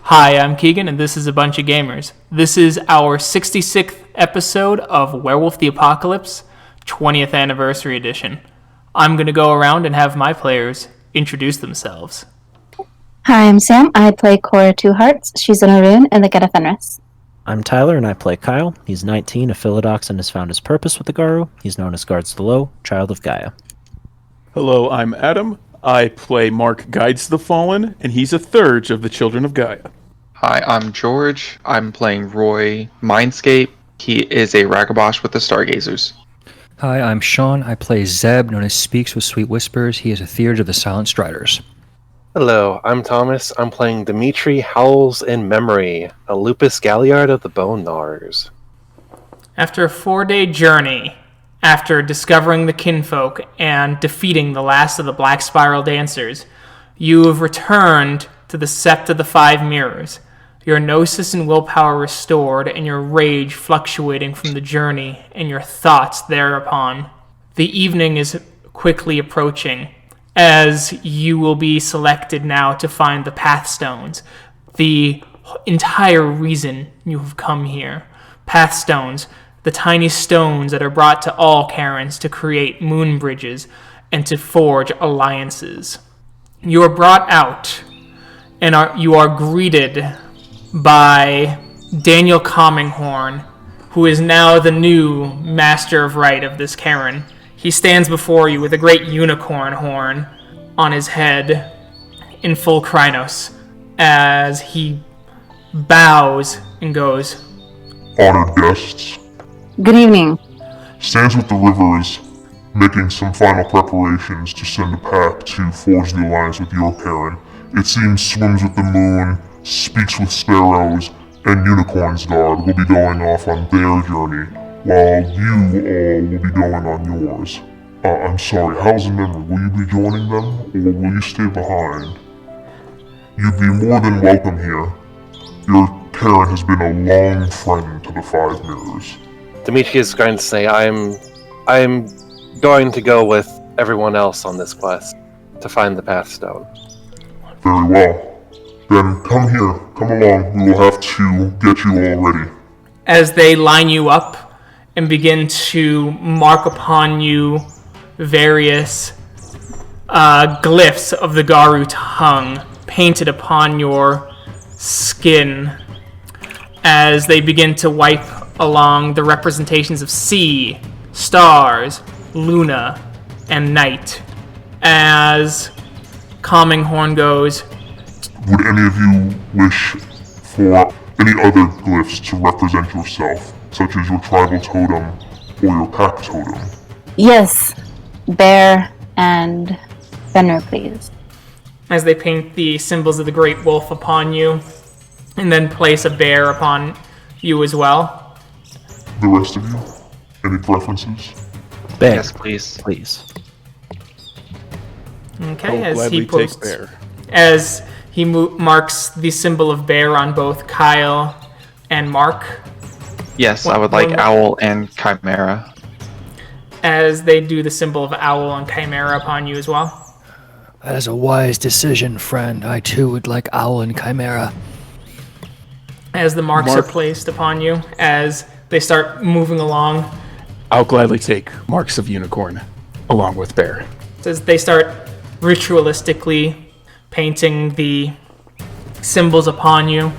Hi, I'm Keegan, and this is A Bunch of Gamers. This is our 66th episode of Werewolf the Apocalypse, 20th Anniversary Edition. I'm going to go around and have my players introduce themselves. Hi, I'm Sam. I play Cora Two-Hearts. She's an Arun in the Get a Fenris. I'm Tyler, and I play Kyle. He's 19, a Philodox, and has found his purpose with the Garu. He's known as Guards the Low, Child of Gaia. Hello, I'm Adam. I play Mark Guides the Fallen, and he's a third of the Children of Gaia. Hi, I'm George. I'm playing Roy Mindscape. He is a Ragabosh with the Stargazers. Hi, I'm Sean. I play Zeb, known as Speaks-in-Sweet-Whispers. He is a third of the Silent Striders. Hello, I'm Thomas. I'm playing Dimitri Howls-In-Memory, a Lupus Galliard of the Bone Gnawers. After a 4-day journey, after discovering the kinfolk and defeating the last of the Black Spiral Dancers, you have returned to the Sept of the Five Mirrors, your gnosis and willpower restored, and your rage fluctuating from the journey and your thoughts thereupon. The evening is quickly approaching, as you will be selected now to find the Pathstones, the entire reason you have come here. Pathstones, the tiny stones that are brought to all Karens to create moonbridges and to forge alliances. You are brought out, and you are greeted by Daniel Comminghorn, who is now the new Master of Right of this Karen. He stands before you with a great unicorn horn on his head in full Krynos as he bows and goes, "Honored guests, Good evening. stands with the rivers, making some final preparations to send a pack to forge the alliance with your Karen. It seems swims with the moon, speaks with sparrows, and unicorns guard will be going off on their journey, while you all will be going on yours. I'm sorry, Howls-In-Memory, will you be joining them, or will you stay behind? You'd be more than welcome here. Your Karen has been a long friend to the Five Mirrors." Dimitri is going to say, I'm going to go with everyone else on this quest to find the Pathstone. "Very well. Then come here, come along, we will have to get you all ready." as they line you up and begin to mark upon you various glyphs of the Garu tongue painted upon your skin, as they begin to wipe along the representations of sea, stars, Luna, and night. As Comminghorn goes, "Would any of you wish for any other glyphs to represent yourself, such as your tribal totem or your pack totem?" Yes, Bear and Fenrir, please. as they paint the symbols of the Great Wolf upon you, and then place a bear upon you as well. The rest of you, any preferences? Bear, Yes, please. please. Okay, I'll as gladly he posts, take bear. as he marks the symbol of bear on both Kyle and Mark, Yes, I would like Owl and Chimera. as they do the symbol of owl and chimera upon you as well. That is a wise decision, friend. I too would like Owl and Chimera. As the marks are placed upon you, as they start moving along, I'll gladly take Marks of Unicorn, along with bear. as they start ritualistically painting the symbols upon you,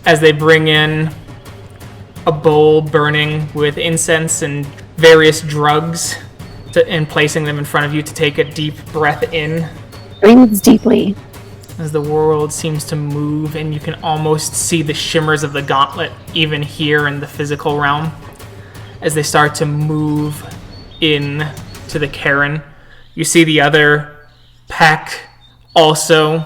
as they bring in a bowl burning with incense and various drugs and placing them in front of you to take a deep breath in, Breathes deeply. as the world seems to move and you can almost see the shimmers of the gauntlet even here in the physical realm. As they start to move in to the Karen, you see the other pack also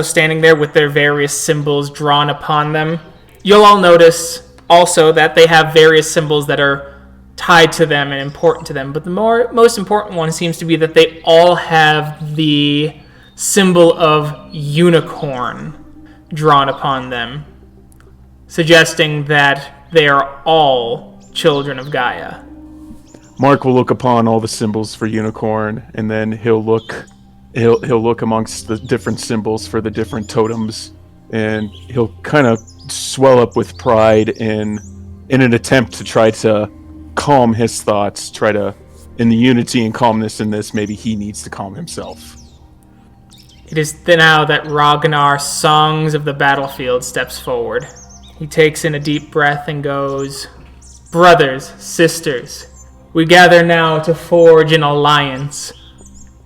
standing there with their various symbols drawn upon them. You'll all notice also that they have various symbols that are tied to them and important to them, but the most important one seems to be that they all have the symbol of unicorn drawn upon them, suggesting that they are all children of Gaia. Mark will look upon all the symbols for unicorn, and then he'll look amongst the different symbols for the different totems and he'll kind of swell up with pride in an attempt to try to calm his thoughts, in the unity and calmness in this, maybe he needs to calm himself. It is now that Ragnar, Songs of the Battlefield, steps forward. He takes in a deep breath and goes, "Brothers, sisters, we gather now to forge an alliance.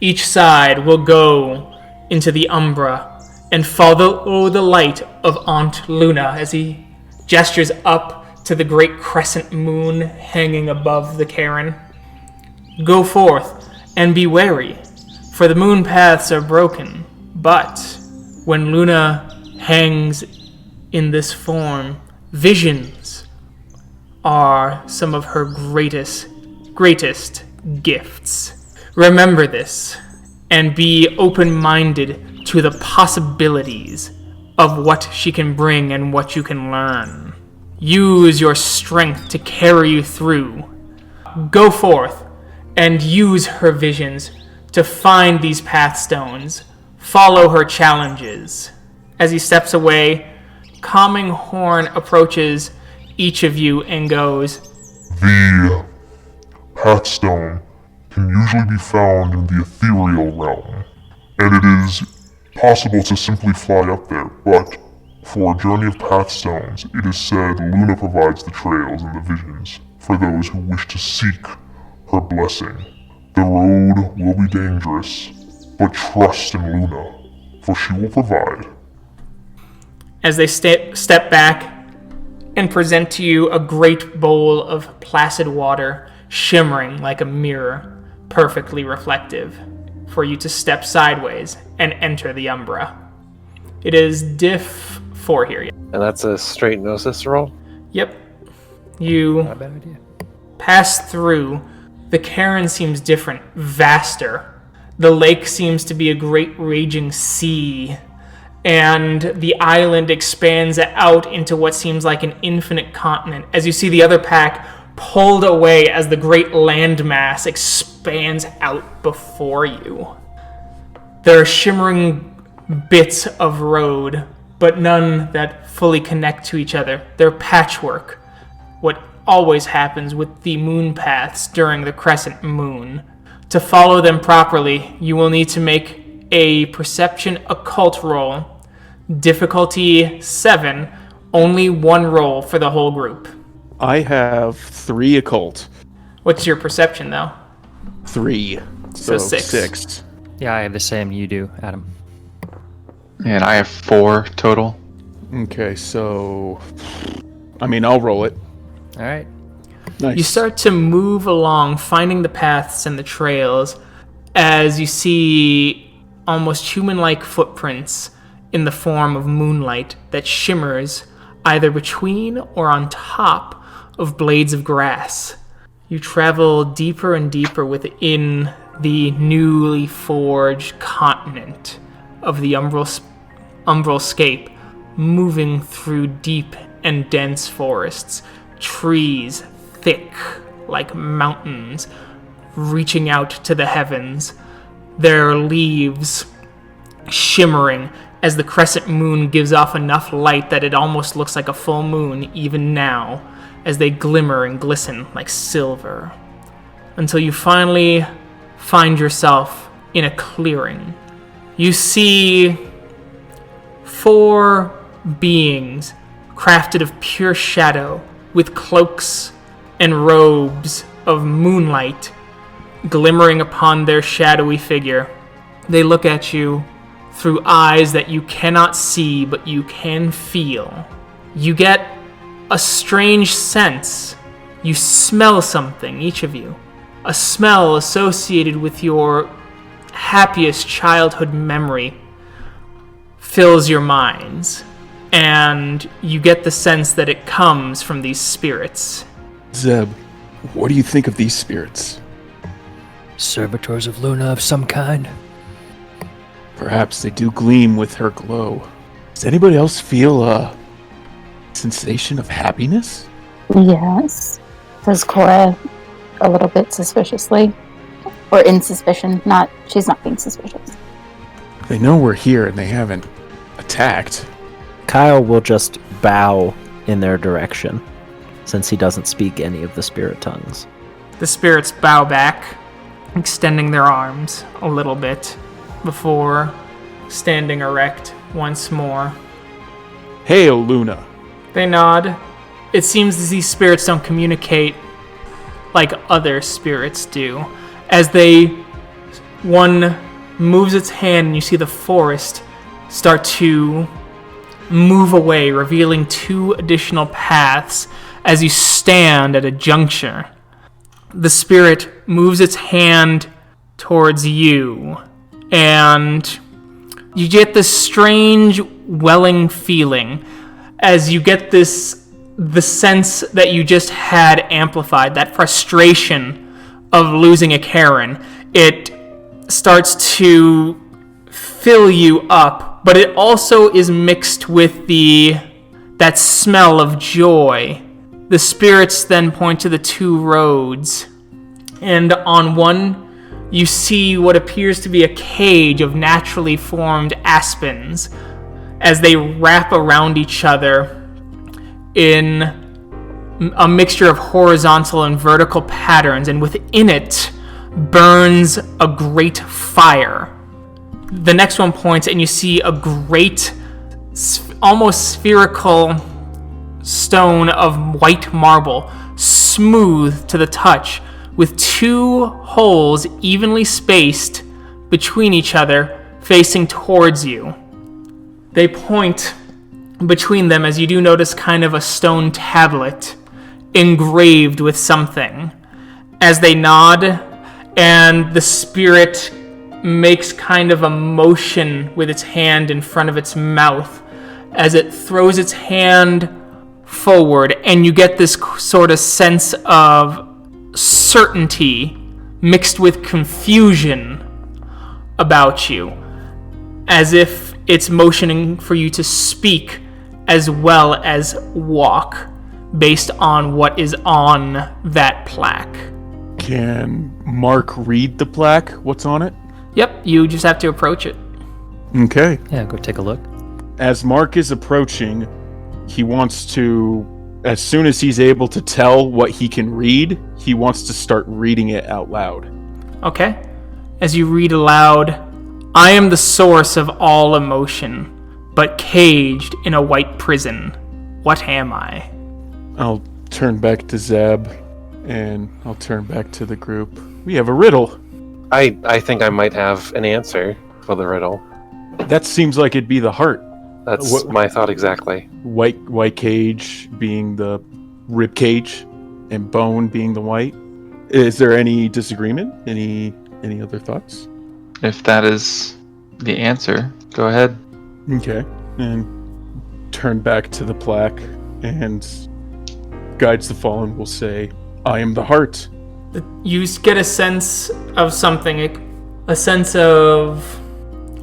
Each side will go into the Umbra and follow the light of Aunt Luna," as he gestures up to the great crescent moon hanging above the cairn. "Go forth and be wary, for the moon paths are broken, but when Luna hangs in this form, visions are some of her greatest gifts. Remember this, and be open-minded to the possibilities of what she can bring and what you can learn. Use your strength to carry you through. Go forth and use her visions to find these pathstones. Follow her challenges." As he steps away, Calming Horn approaches each of you and goes, The Pathstone can usually be found in the ethereal realm, and it is possible to simply fly up there, but for a journey of Pathstones, it is said Luna provides the trails and the visions for those who wish to seek her blessing. The road will be dangerous, but trust in Luna, for she will provide. as they step back and present to you a great bowl of placid water, shimmering like a mirror, perfectly reflective, for you to step sideways and enter the Umbra. It is diff 4 here. And that's a straight gnosis roll? Yep. You Not a bad idea. pass through. The cairn seems different, vaster. The lake seems to be a great raging sea, and the island expands out into what seems like an infinite continent as you see the other pack pulled away as the great landmass expands out before you. There are shimmering bits of road, but none that fully connect to each other. They're patchwork, what always happens with the moon paths during the crescent moon. To follow them properly, you will need to make a perception occult roll. Difficulty 7, only one roll for the whole group. I have 3 occult. What's your perception, though? 3. So So six. 6. Yeah, I have the same you do, Adam. And I have 4 total. Okay, so... I'll roll it. All right. Nice. You start to move along, finding the paths and the trails, as you see almost human-like footprints in the form of moonlight that shimmers either between or on top of blades of grass. You travel deeper and deeper within the newly forged continent of the Umbralscape, moving through deep and dense forests, trees thick like mountains, reaching out to the heavens, their leaves shimmering as the crescent moon gives off enough light that it almost looks like a full moon even now, as they glimmer and glisten like silver, until you finally find yourself in a clearing. You see 4 beings crafted of pure shadow, with cloaks and robes of moonlight glimmering upon their shadowy figure. They look at you through eyes that you cannot see, but you can feel. You get a strange sense. You smell something, each of you. A smell associated with your happiest childhood memory fills your minds, and you get the sense that it comes from these spirits. Zeb, what do you think of these spirits? Servitors of Luna of some kind. Perhaps they do gleam with her glow. Does anybody else feel a sensation of happiness? Yes, says Cora a little bit suspiciously. Or in suspicion, she's not being suspicious. They know we're here and they haven't attacked. Kyle will just bow in their direction, since he doesn't speak any of the spirit tongues. The spirits bow back, extending their arms a little bit before standing erect once more. Hail, Luna. They nod. It seems as these spirits don't communicate like other spirits do. As one moves its hand and you see the forest start to move away, revealing 2 additional paths as you stand at a juncture. The spirit moves its hand towards you, and you get this strange welling feeling as you get the sense that you just had amplified, that frustration of losing a Karen. It starts to fill you up, but it also is mixed with that smell of joy. The spirits then point to the 2 roads, and on one you see what appears to be a cage of naturally formed aspens as they wrap around each other in a mixture of horizontal and vertical patterns, and within it burns a great fire. The next one points, and you see a great, almost spherical stone of white marble, smooth to the touch, with 2 holes evenly spaced between each other, facing towards you. They point between them as you do notice kind of a stone tablet engraved with something. As they nod, and the spirit makes kind of a motion with its hand in front of its mouth as it throws its hand forward, and you get this sort of sense of certainty mixed with confusion about you, as if it's motioning for you to speak as well as walk based on what is on that plaque. Can Mark read the plaque? What's on it? Yep, you just have to approach it. Okay. Yeah, go take a look. As Mark is approaching, he wants to, as soon as he's able to tell what he can read, he wants to start reading it out loud. Okay. As you read aloud, I am the source of all emotion, but caged in a white prison. What am I? I'll turn back to Zeb, and I'll turn back to the group. We have a riddle. I think I might have an answer for the riddle. That seems like it'd be the heart. That's my thought exactly. White cage being the rib cage, and bone being the white. Is there any disagreement? Any other thoughts? If that is the answer, go ahead. Okay. And turn back to the plaque, and Guides the Fallen will say, I am the heart. You get a sense of something, a sense of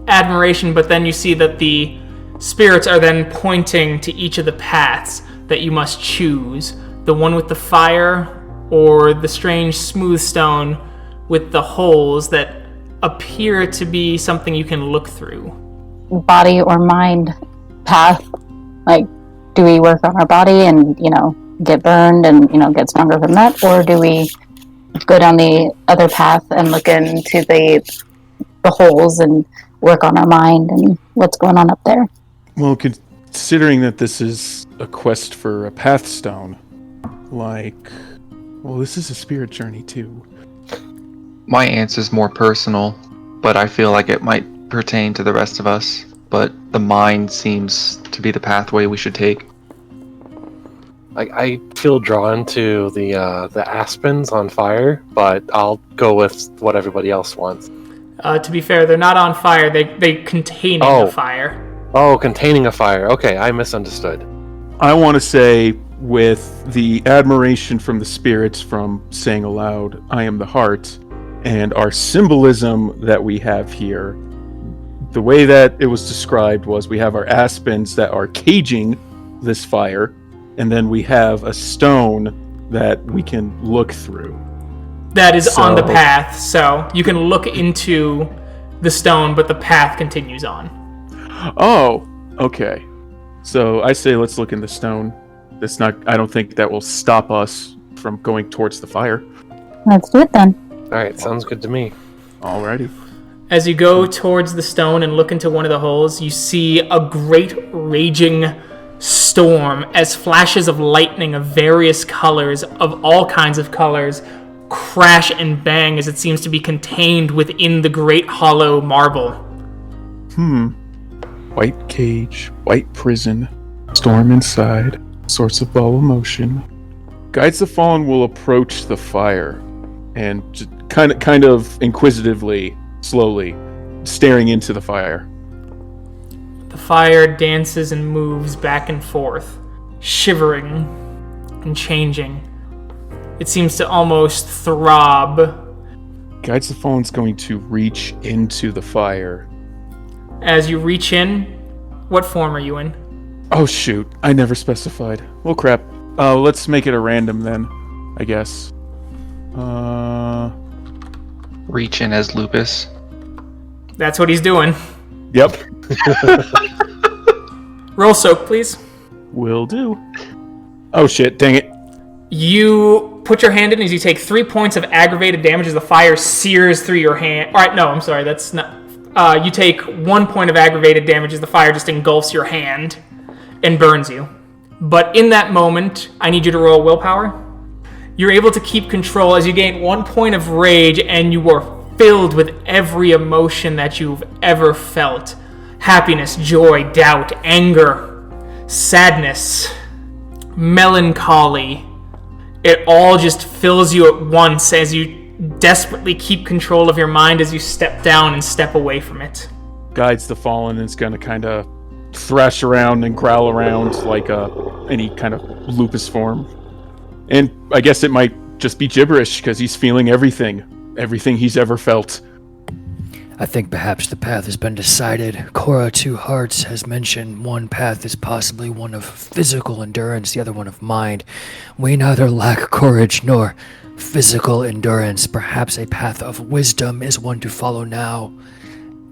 admiration, but then you see that the spirits are then pointing to each of the paths that you must choose. The one with the fire, or the strange smooth stone with the holes that appear to be something you can look through. Body or mind path? Like, do we work on our body and, get burned and, get stronger from that? Or do we go down the other path and look into the holes and work on our mind and what's going on up there? Well, considering that this is a quest for a pathstone, this is a spirit journey too. My answer is more personal, but I feel like it might pertain to the rest of us. But the mind seems to be the pathway we should take. I feel drawn to the aspens on fire, but I'll go with what everybody else wants. To be fair, they're not on fire. They contain a fire. Oh, containing a fire. Okay, I misunderstood. I want to say, with the admiration from the spirits from saying aloud, I am the heart, and our symbolism that we have here, the way that it was described was we have our aspens that are caging this fire, and then we have a stone that we can look through. That is on the path, so you can look into the stone, but the path continues on. Oh, okay. So I say let's look in the stone. I don't think that will stop us from going towards the fire. Let's do it then. Alright, sounds good to me. Alrighty. As you go towards the stone and look into one of the holes, you see a great raging storm as flashes of lightning of various colors, of all kinds of colors, crash and bang as it seems to be contained within the great hollow marble. White cage, white prison, storm inside, source of all emotion. Guides the Fallen will approach the fire and just kind of inquisitively, slowly, staring into the fire. The fire dances and moves back and forth, shivering and changing. It seems to almost throb. Guides the Fallen's going to reach into the fire. As you reach in, what form are you in? Oh shoot, I never specified. Well crap. Let's make it a random then, I guess. Reach in as Lupus. That's what he's doing. Yep. Roll soak, please. Will do. Oh shit, dang it. You put your hand in as you take 3 points of aggravated damage as the fire sears through your hand. Alright, no, I'm sorry, that's not... you take 1 point of aggravated damage as the fire just engulfs your hand and burns you. But in that moment, I need you to roll willpower. You're able to keep control as you gain 1 point of rage and you are filled with every emotion that you've ever felt. Happiness, joy, doubt, anger, sadness, melancholy. It all just fills you at once as you desperately keep control of your mind as you step down and step away from it. Guides the Fallen is going to kind of thrash around and growl around like any kind of lupus form. And I guess it might just be gibberish because he's feeling everything he's ever felt. I think perhaps the path has been decided. Cora Two-Hearts has mentioned one path is possibly one of physical endurance, the other one of mind. We neither lack courage nor physical endurance. Perhaps a path of wisdom is one to follow now.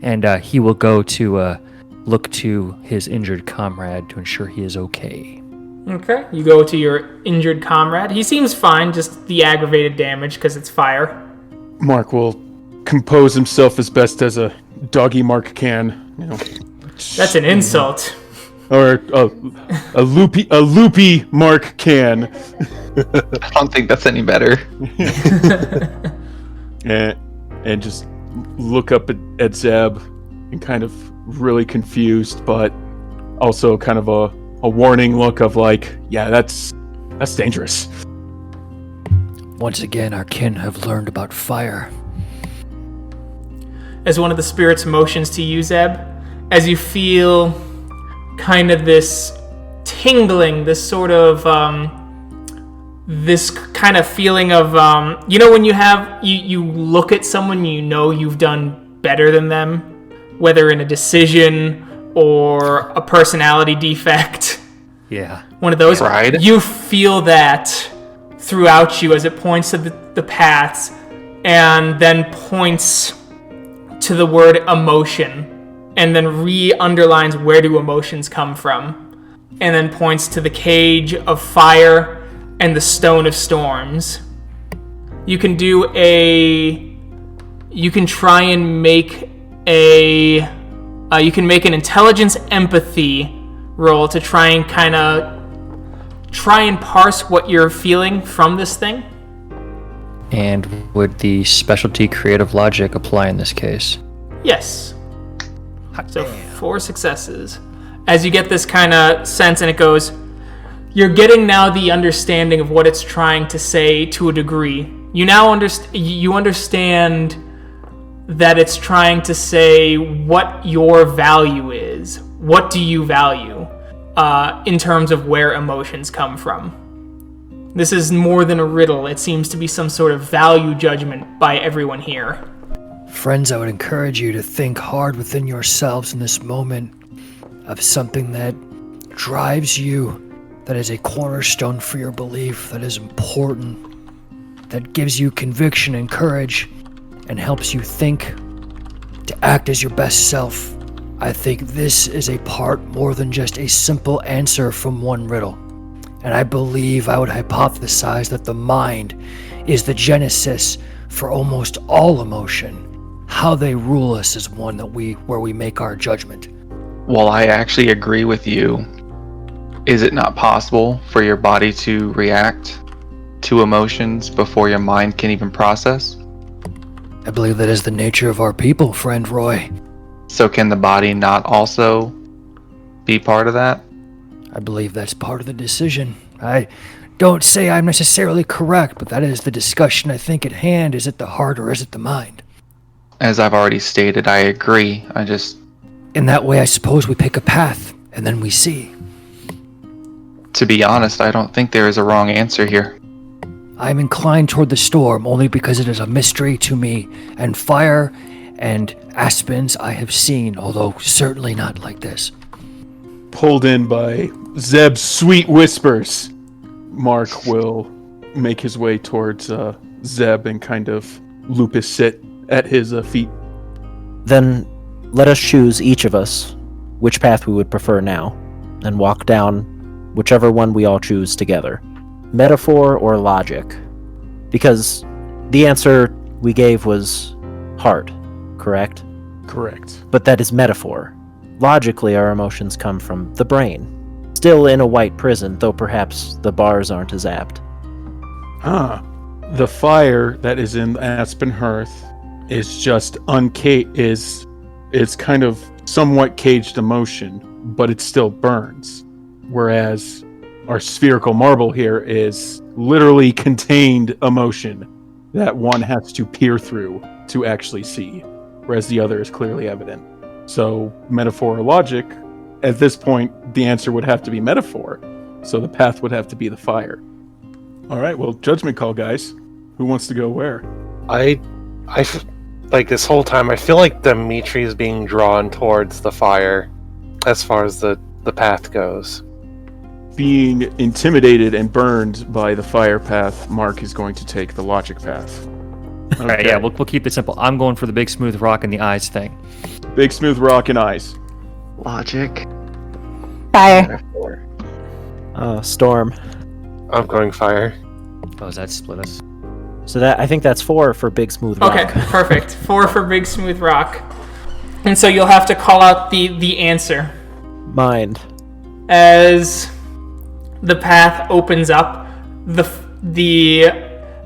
And he will go to look to his injured comrade to ensure he is okay. Okay, you go to your injured comrade. He seems fine, just the aggravated damage because it's fire. Mark will compose himself as best as a doggy Mark can. You know. That's an insult. Or a loopy Mark can. I don't think that's any better. and just look up at Zeb and kind of really confused, but also kind of a warning look of like, yeah, that's dangerous. Once again, our kin have learned about fire. As one of the spirit's motions to you, Zeb, as you feel kind of this tingling, this sort of, this kind of feeling of, you know when you look at someone you know you've done better than them, whether in a decision or a personality defect. Yeah. One of those. Pride? You feel that throughout you as it points to the paths and then points to the word emotion and then re-underlines where do emotions come from and then points to the cage of fire and the stone of storms. You can try and make you can make an intelligence empathy roll to try and parse what you're feeling from this thing. And would the specialty creative logic apply in this case? Yes. So 4 successes. As you get this kind of sense and it goes, you're getting now the understanding of what it's trying to say to a degree. You now understand that it's trying to say what your value is. What do you value in terms of where emotions come from? This is more than a riddle. It seems to be some sort of value judgment by everyone here. Friends, I would encourage you to think hard within yourselves in this moment of something that drives you, that is a cornerstone for your belief, that is important, that gives you conviction and courage, and helps you think to act as your best self. I think this is a part more than just a simple answer from one riddle. And I believe I would hypothesize that the mind is the genesis for almost all emotion. How they rule us is one where we make our judgment. Well, I actually agree with you. Is it not possible for your body to react to emotions before your mind can even process? I believe that is the nature of our people, friend Roy. So can the body not also be part of that? I believe that's part of the decision. I don't say I'm necessarily correct, but that is the discussion I think at hand. Is it the heart or is it the mind? As I've already stated, I agree. In that way, I suppose we pick a path, and then we see. To be honest, I don't think there is a wrong answer here. I'm inclined toward the storm only because it is a mystery to me, and fire and aspens I have seen, although certainly not like this. Pulled in by Zeb Speaks-in-Sweet-Whispers, Mark will make his way towards Zeb and kind of loop his sit at his feet. Then let us choose, each of us, which path we would prefer now, and walk down whichever one we all choose together. Metaphor or logic? Because the answer we gave was heart, correct? Correct. But that is metaphor. Logically, our emotions come from the brain. Still in a white prison, though perhaps the bars aren't as apt. The fire that is in Aspen Hearth is just is kind of somewhat caged emotion, but it still burns. Whereas our spherical marble here is literally contained emotion that one has to peer through to actually see, whereas the other is clearly evident. So, metaphor or logic, at this point, the answer would have to be metaphor. So the path would have to be the fire. All right, well, judgment call, guys. Who wants to go where? Like this whole time, I feel like Dimitri is being drawn towards the fire as far as the path goes. Being intimidated and burned by the fire path, Mark is going to take the logic path. Okay. All right, yeah, we'll keep it simple. I'm going for the big smooth rock and the eyes thing. Big smooth rock and eyes. Logic. Fire. Storm. I'm going fire. Oh, is that split us? So that I think that's 4 for big smooth rock. Okay, perfect. 4 for big smooth rock. And so you'll have to call out the answer. Mind. As the path opens up, the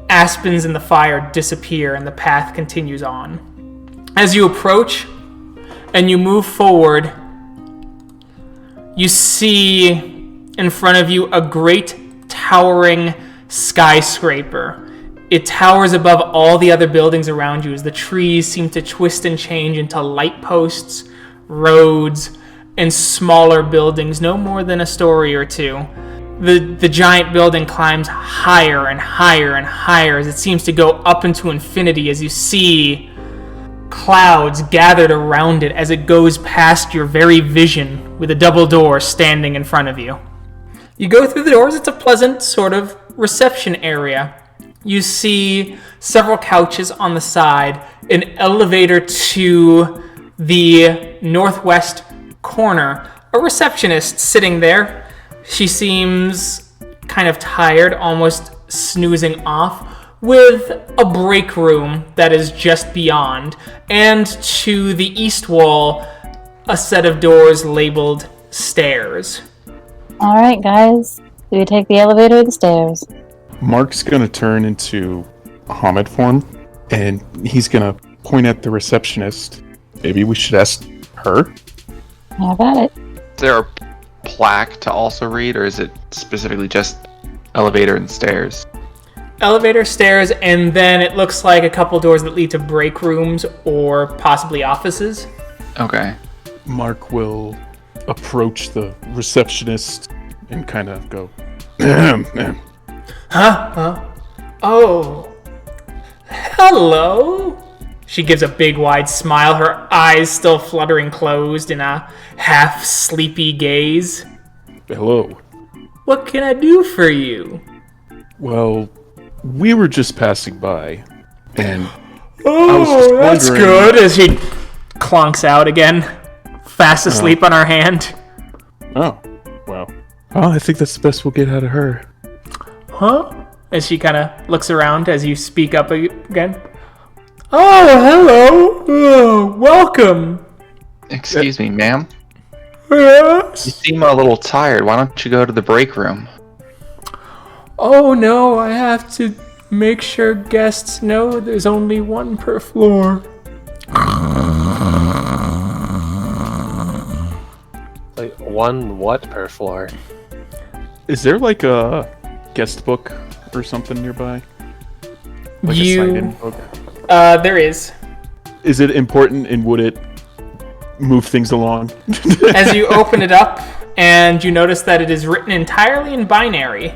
aspens and the fire disappear and the path continues on. As you approach and you move forward, you see in front of you a great towering skyscraper. It towers above all the other buildings around you as the trees seem to twist and change into light posts, roads, and smaller buildings, no more than a story or two. The giant building climbs higher and higher and higher as it seems to go up into infinity as you see clouds gathered around it as it goes past your very vision with a double door standing in front of you. You go through the doors. It's a pleasant sort of reception area. You see several couches on the side, an elevator to the northwest corner, a receptionist sitting there. She seems kind of tired, almost snoozing off, with a break room that is just beyond, and to the east wall, a set of doors labeled stairs. All right, guys. Do we take the elevator or the stairs? Mark's going to turn into Hamid form, and he's going to point at the receptionist. Maybe we should ask her? How about it? Is there a plaque to also read, or is it specifically just elevator and stairs? Elevator, stairs, and then it looks like a couple doors that lead to break rooms or possibly offices. Okay. Mark will approach the receptionist and kind of go, Huh? Oh. Hello? She gives a big wide smile, her eyes still fluttering closed in a half-sleepy gaze. hello. What can I do for you? Well, we were just passing by, and Oh, I was just that's wondering- good, as he clonks out again. fast asleep on her hand. Oh, well. Oh, I think that's the best we'll get out of her. Huh? As she kind of looks around as you speak up again. Oh, hello. Oh, welcome. Excuse me, ma'am. Yes? You seem a little tired. Why don't you go to the break room? Oh, no, I have to make sure guests know there's only one per floor. Like, one what per floor? Is there like a guest book or something nearby? Like a sign-in book? There is. Is it important and would it move things along? As you open it up, and you notice that it is written entirely in binary.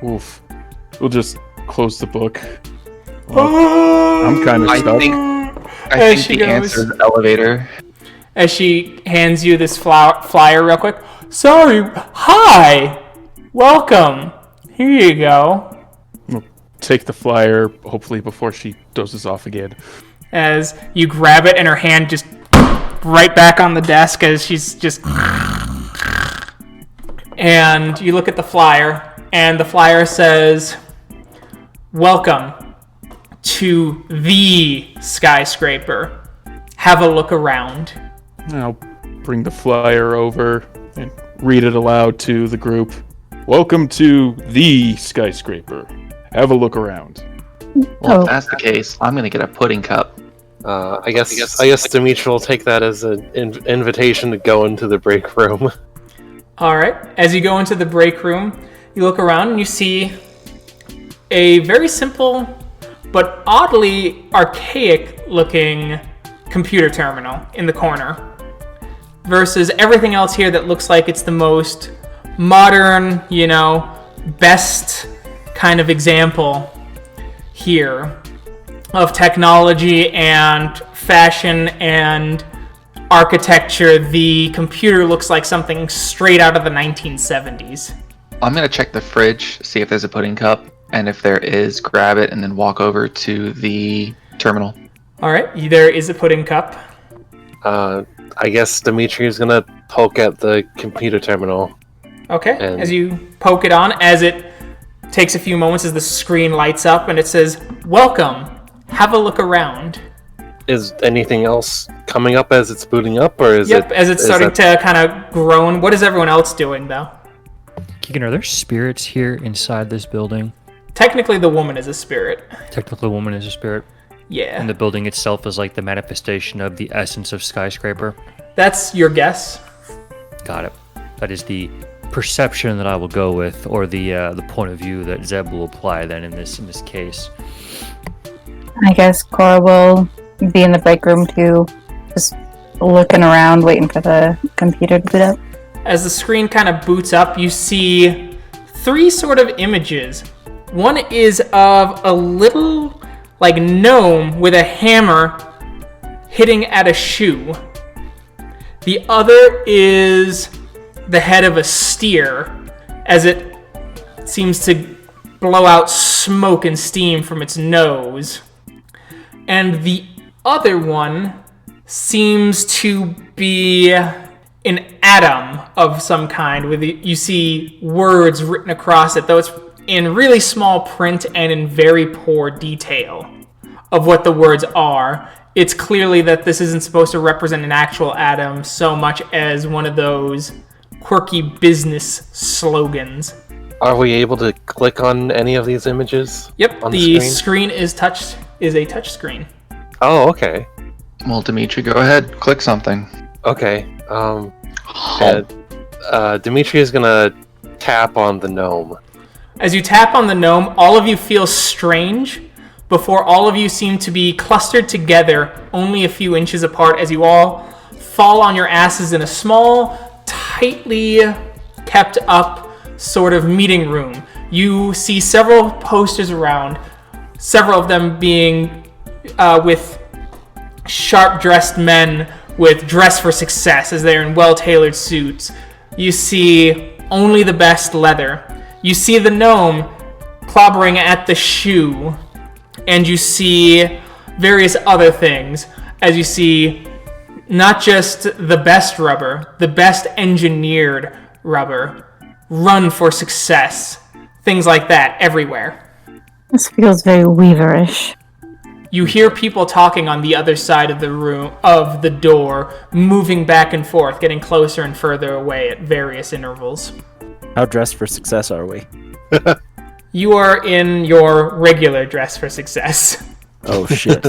Oof. We'll just close the book. Well, I'm kind of stuck. I think the answer is elevator. As she hands you this flyer real quick. Sorry. Hi. Welcome. Here you go. We'll take the flyer, hopefully before she dozes off again. As you grab it and her hand just right back on the desk as she's just... And you look at the flyer, and the flyer says, welcome to the skyscraper. Have a look around. I'll bring the flyer over and read it aloud to the group. Welcome to the skyscraper. Have a look around. Well, if that's the case, I'm gonna get a pudding cup. I guess Dimitri will take that as an invitation to go into the break room. All right. As you go into the break room, you look around and you see a very simple but oddly archaic-looking computer terminal in the corner versus everything else here that looks like it's the most modern, best kind of example here of technology and fashion and architecture. The computer looks like something straight out of the 1970s. I'm gonna check the fridge, see if there's a pudding cup, and if there is, grab it and then walk over to the terminal. All right, there is a pudding cup. I guess Dimitri is gonna poke at the computer terminal. Okay, as you poke it on, as it takes a few moments as the screen lights up and it says, welcome, have a look around. Is anything else coming up as it's booting up, or is Yep, as it's starting to kind of groan. What is everyone else doing, though? Keegan, are there spirits here inside this building? Technically, the woman is a spirit. Technically, woman is a spirit. Yeah. And the building itself is like the manifestation of the essence of skyscraper. That's your guess. Got it. That is the perception that I will go with, or the point of view that Zeb will apply then in this case. I guess Cora will be in the break room too, just looking around, waiting for the computer to boot up. As the screen kind of boots up, you see three sort of images. One is of a little, gnome with a hammer hitting at a shoe. The other is the head of a steer as it seems to blow out smoke and steam from its nose. And the other one seems to be an atom of some kind. You see words written across it, though it's in really small print and in very poor detail of what the words are. It's clearly that this isn't supposed to represent an actual atom so much as one of those quirky business slogans. Are we able to click on any of these images? Yep, on the screen? screen is a touch screen. Oh, okay. Well, Dimitri, go ahead, click something. Okay. Dimitri is gonna tap on the gnome. As you tap on the gnome, all of you feel strange before all of you seem to be clustered together only a few inches apart as you all fall on your asses in a small, tightly kept up sort of meeting room. You see several posters around, several of them being with sharp-dressed men with dress for success as they're in well-tailored suits. You see only the best leather. You see the gnome clobbering at the shoe, and you see various other things as you see Not just the best rubber, the best engineered rubber. Run for success. Things like that everywhere. This feels very weaverish. You hear people talking on the other side of the room, of the door, moving back and forth, getting closer and further away at various intervals. How dressed for success are we? You are in your regular dress for success. Oh shit.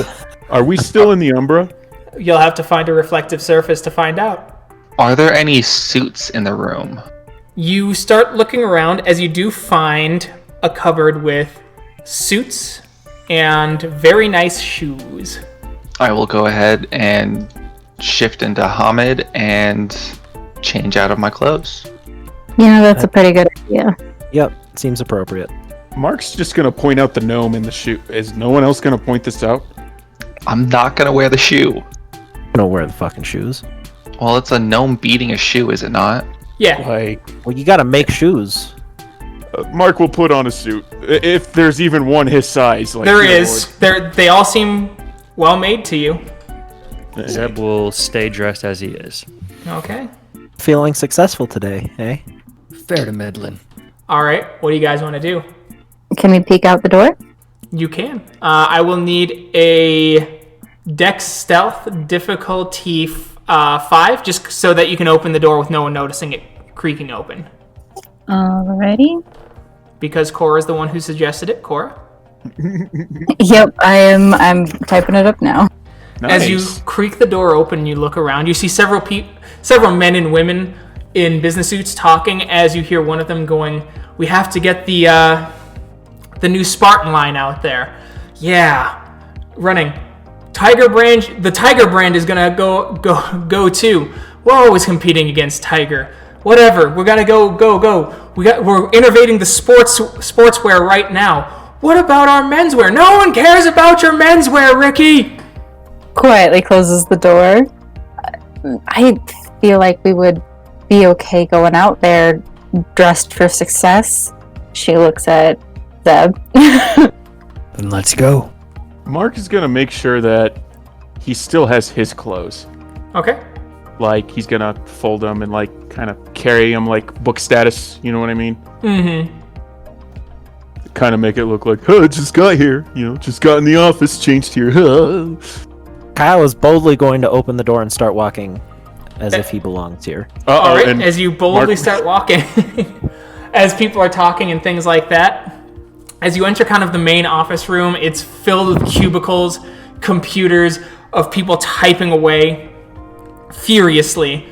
Are we still in the Umbra? You'll have to find a reflective surface to find out. Are there any suits in the room? You start looking around as you do find a cupboard with suits and very nice shoes. I will go ahead and shift into Hamid and change out of my clothes. Yeah, that's a pretty good idea. Yep, seems appropriate. Mark's just gonna point out the gnome in the shoe. Is no one else gonna point this out? I'm not gonna wear the shoe. I don't wear the fucking shoes. Well, it's a gnome beating a shoe, is it not? Yeah, Like, Well, you gotta make shoes. Mark will put on a suit if there's even one his size. Like, there dear is. They all seem well made to you. Lord. Zeb will stay dressed as he is. Okay. Feeling successful today, eh? Fair to Medlin. All right. What do you guys want to do? Can we peek out the door? You can. I will need a Dex Stealth difficulty 5, just so that you can open the door with no one noticing it creaking open. Alrighty. Because Cora's the one who suggested it. Cora? Yep, I'm typing it up now. Nice. As you creak the door open and you look around, you see several men and women in business suits talking as you hear one of them going, "We have to get the new Spartan line out there." Yeah. Running. The Tiger brand is gonna go too. We're always competing against Tiger. Whatever. We gotta go. We're innovating the sportswear right now. What about our menswear? No one cares about your menswear, Ricky. Quietly closes the door. I feel like we would be okay going out there dressed for success. She looks at Zeb. Then let's go. Mark is gonna make sure that he still has his clothes. Okay. Like, he's gonna fold them and, like, kind of carry them like book status. You know what I mean? Mm-hmm. Kind of make it look like, huh, just got here. You know, just got in the office, changed here. Huh. Kyle is boldly going to open the door and start walking as if he belongs here. All right. And As you boldly Mark- start walking, as people are talking and things like that, as you enter kind of the main office room, it's filled with cubicles, computers of people typing away furiously.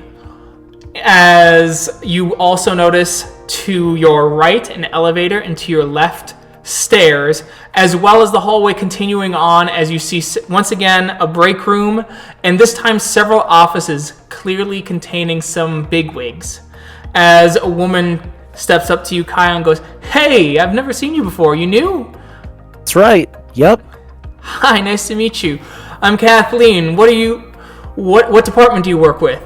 As you also notice to your right an elevator and to your left stairs, as well as the hallway continuing on as you see once again a break room, and this time several offices clearly containing some bigwigs. As a woman steps up to you, Kyle, and goes, "Hey, I've never seen you before. You new?" That's right. Yep. "Hi, nice to meet you. I'm Kathleen. What department do you work with?"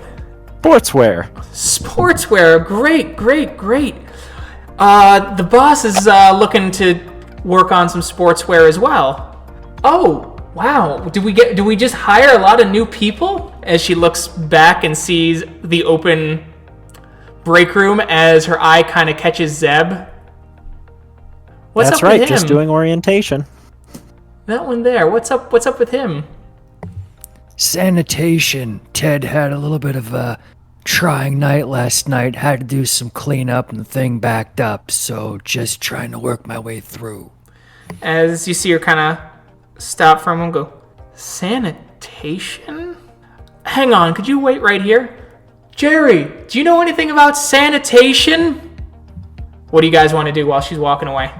Sportswear. "Sportswear. Great. The boss is looking to work on some sportswear as well." "Oh, wow. Do we just hire a lot of new people?" As she looks back and sees the open break room as her eye kind of catches Zeb. What's That's up right. with him? Just doing orientation. That one there. What's up with him? Sanitation. Ted had a little bit of a trying night last night. Had to do some cleanup and the thing backed up. So just trying to work my way through. As you see her kind of stop for a moment and go, "Sanitation? Hang on, could you wait right here? Jerry, do you know anything about sanitation?" What do you guys want to do while she's walking away?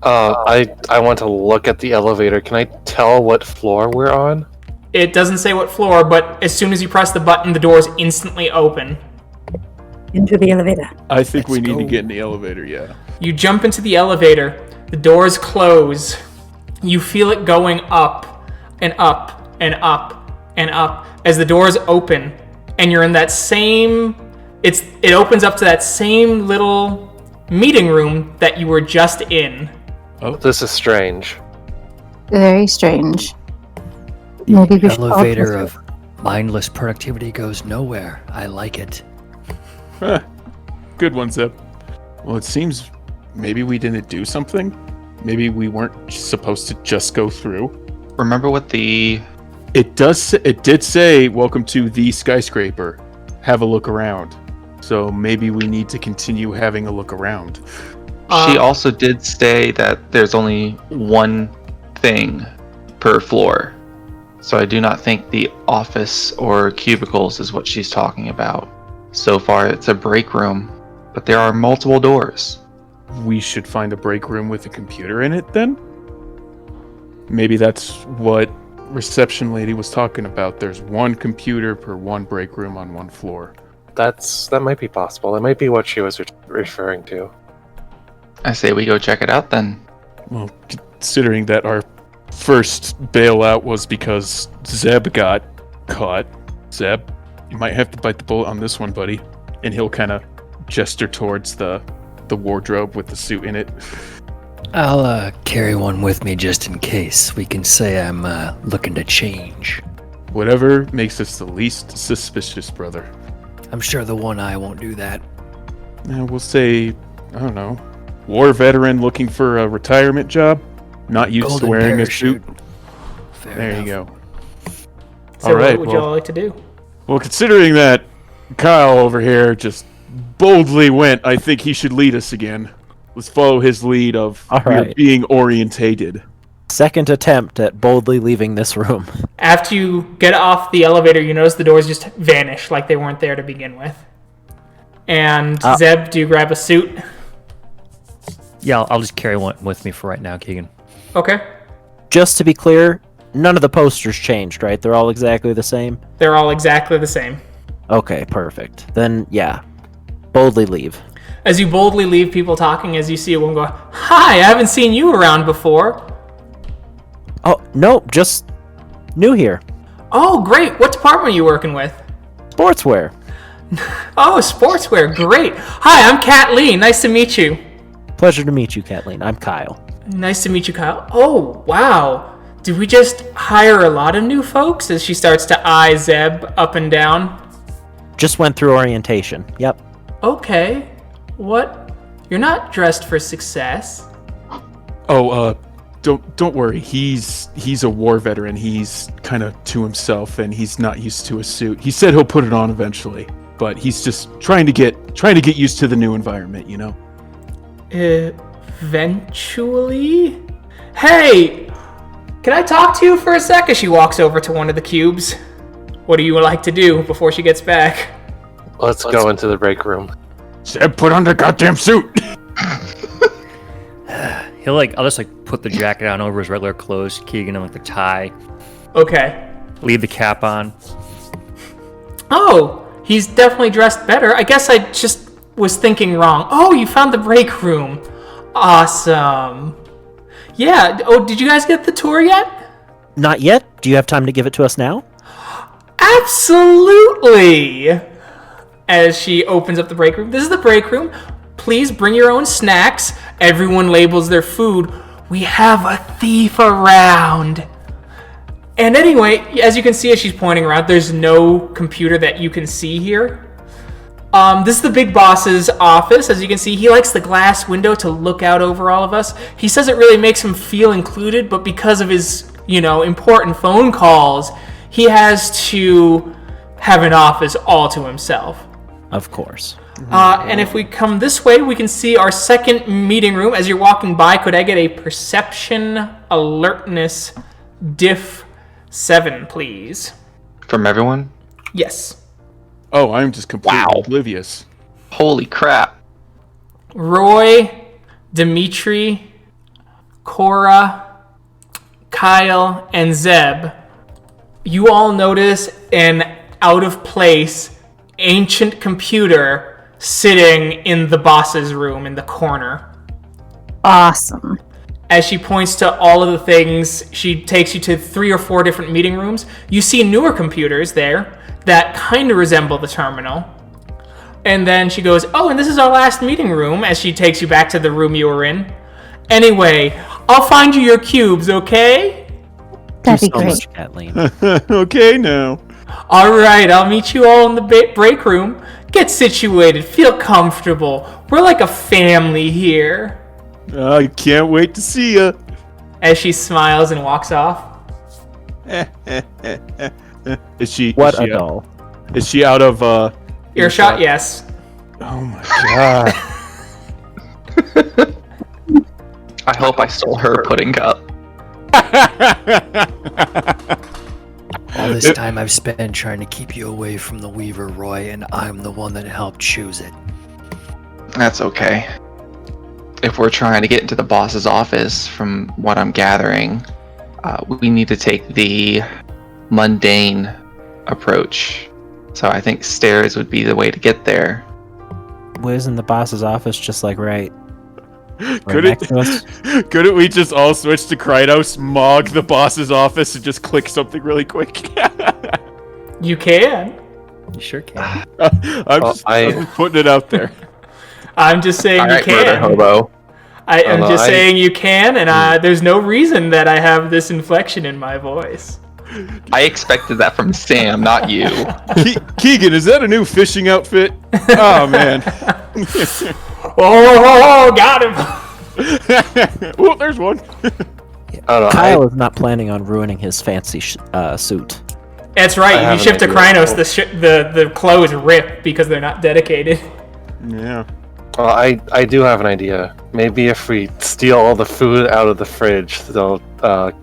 I want to look at the elevator. Can I tell what floor we're on? It doesn't say what floor, but as soon as you press the button, the doors instantly open. Into the elevator. I think we Let's need to go. get in the elevator, yeah. You jump into the elevator, the doors close, you feel it going up and up and up and up as the doors open, and you're in that same, it opens up to that same little meeting room that you were just in. This is strange. Very strange. Maybe we should Elevator all- of Mindless productivity goes nowhere. I like it. Good one, Zeb. Well, it seems maybe we didn't do something. Maybe we weren't supposed to just go through. Remember what the... It did say, welcome to the skyscraper. Have a look around. So maybe we need to continue having a look around. She also did say that there's only one thing per floor. So I do not think the office or cubicles is what she's talking about. So far, it's a break room, but there are multiple doors. We should find a break room with a computer in it then? Maybe that's what reception lady was talking about. There's one computer per one break room on one floor. That might be possible. That might be what she was referring to. I say we go check it out then. Well, considering that our first bailout was because Zeb got caught. Zeb, you might have to bite the bullet on this one, buddy. And he'll kind of gesture towards the wardrobe with the suit in it. I'll carry one with me just in case. We can say I'm looking to change. Whatever makes us the least suspicious, brother. I'm sure the one eye won't do that. Now we'll say, I don't know, war veteran looking for a retirement job, not used Golden to wearing parachute. a suit. Fair There enough. you go. So All right. what would y'all like to do? Well, considering that Kyle over here just boldly went, I think he should lead us again. Let's follow his lead of All we are right. being orientated. Second attempt at boldly leaving this room. After you get off the elevator, you notice the doors just vanish like they weren't there to begin with. And Zeb, do you grab a suit? Yeah, I'll just carry one with me for right now, Keegan. Okay. Just to be clear, none of the posters changed, right? They're all exactly the same? They're all exactly the same. Okay, perfect. Then, yeah. Boldly leave. As you boldly leave people talking, as you see a woman go, "Hi, I haven't seen you around before." Oh, no, just new here. "Oh, great. What department are you working with?" Sportswear. "Oh, sportswear. Great. Hi, I'm Kat Lee. Nice to meet you." Pleasure to meet you, Kathleen. I'm Kyle. "Nice to meet you, Kyle." "Oh, wow. Did we just hire a lot of new folks?" As she starts to eye Zeb up and down. Just went through orientation. Yep. "Okay. What? You're not dressed for success." Oh, don't worry. He's a war veteran. He's kind of to himself, and he's not used to a suit. He said he'll put it on eventually, but he's just trying to get used to the new environment. You know. Eventually? "Hey, can I talk to you for a sec?" As she walks over to one of the cubes. "What do you like to do before she gets back?" Let's go into the break room. Zeb, put on the goddamn suit. I'll just put the jacket on over his regular clothes, Keegan, and the tie. Okay. Leave the cap on. "Oh, he's definitely dressed better. I guess I just was thinking wrong. Oh, you found the break room. Awesome. Yeah, oh, did you guys get the tour yet?" Not yet? Do you have time to give it to us now? "Absolutely." As she opens up the break room. "This is the break room. Please bring your own snacks." Everyone labels their food. "We have a thief around." And anyway, as you can see as she's pointing around, there's no computer that you can see here. This is the big boss's office. As you can see, he likes the glass window to look out over all of us. He says it really makes him feel included, but because of his, important phone calls, he has to have an office all to himself. Of course. And if we come this way, we can see our second meeting room. As you're walking by, could I get a perception alertness diff 7, please? From everyone? Yes. Oh, I'm just completely oblivious. Holy crap. Roy, Dimitri, Cora, Kyle, and Zeb, you all notice an out-of-place ancient computer sitting in the boss's room in the corner. Awesome. As she points to all of the things, she takes you to 3 or 4 different meeting rooms. You see newer computers there that kind of resemble the terminal. And then she goes, "Oh, and this is our last meeting room," as she takes you back to the room you were in. "Anyway, I'll find you your cubes, okay?" That'd be Thank you so great. much, Kathleen. Okay, now. All right, I'll meet you all in the break room. Get situated. Feel comfortable. We're like a family here. I can't wait to see ya. As she smiles and walks off. Is she? What a doll. Is she out of Earshot? Yes. Oh my god. I hope I stole her pudding cup. All this time I've spent trying to keep you away from the Weaver, Roy, and I'm the one that helped choose it. That's okay. If we're trying to get into the boss's office, from what I'm gathering, we need to take the mundane approach. So I think stairs would be the way to get there. Isn't the boss's office just like right Couldn't we just all switch to Krynos, mog the boss's office, and just click something really quick? You can. You sure can. I'm just putting it out there. I'm just saying you can. Murder hobo. I'm just saying you can, and there's no reason that I have this inflection in my voice. I expected that from Sam, not you. Keegan, is that a new fishing outfit? Oh, man. Oh, got him. Oh, there's one. Kyle is not planning on ruining his fancy suit. That's right. You ship to Krynos, the clothes rip because they're not dedicated. Yeah. Well, I do have an idea. Maybe if we steal all the food out of the fridge, so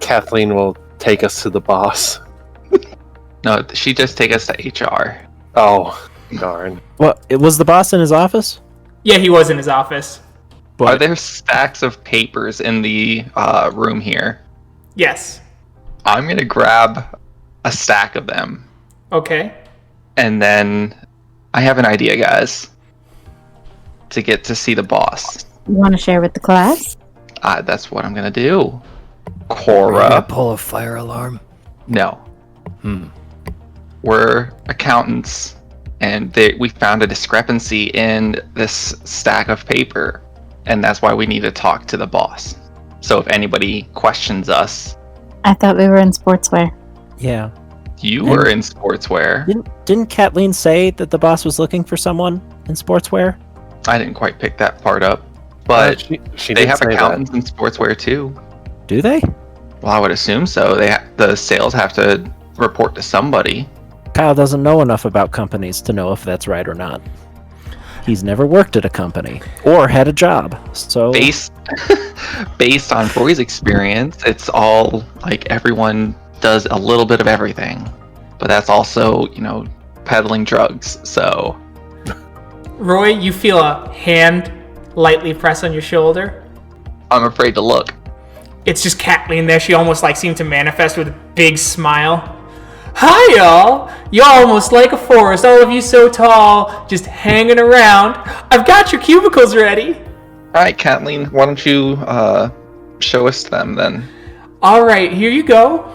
Kathleen will take us to the boss. No, she just take us to HR. Oh, darn. What? Was the boss in his office? Yeah, he was in his office. But Are there stacks of papers in the room here? Yes. I'm going to grab a stack of them. Okay. And then I have an idea, guys. To get to see the boss. You want to share with the class? That's what I'm going to do. Are you gonna Cora. pull a fire alarm? No. We're accountants, and we found a discrepancy in this stack of paper, and that's why we need to talk to the boss. So if anybody questions us... I thought we were in sportswear. Yeah. You were in sportswear. Didn't Kathleen say that the boss was looking for someone in sportswear? I didn't quite pick that part up, but she they did have say accountants in sportswear too. Do they? Well, I would assume so. The sales have to report to somebody. Kyle doesn't know enough about companies to know if that's right or not. He's never worked at a company or had a job, so... Based on Roy's experience, it's all like everyone does a little bit of everything. But that's also, peddling drugs, so... Roy, you feel a hand lightly press on your shoulder. I'm afraid to look. It's just Kathleen there. She almost seemed to manifest with a big smile. Hi, y'all. You're almost like a forest. All of you so tall, just hanging around. I've got your cubicles ready. All right, Kathleen, why don't you show us them then? All right, here you go.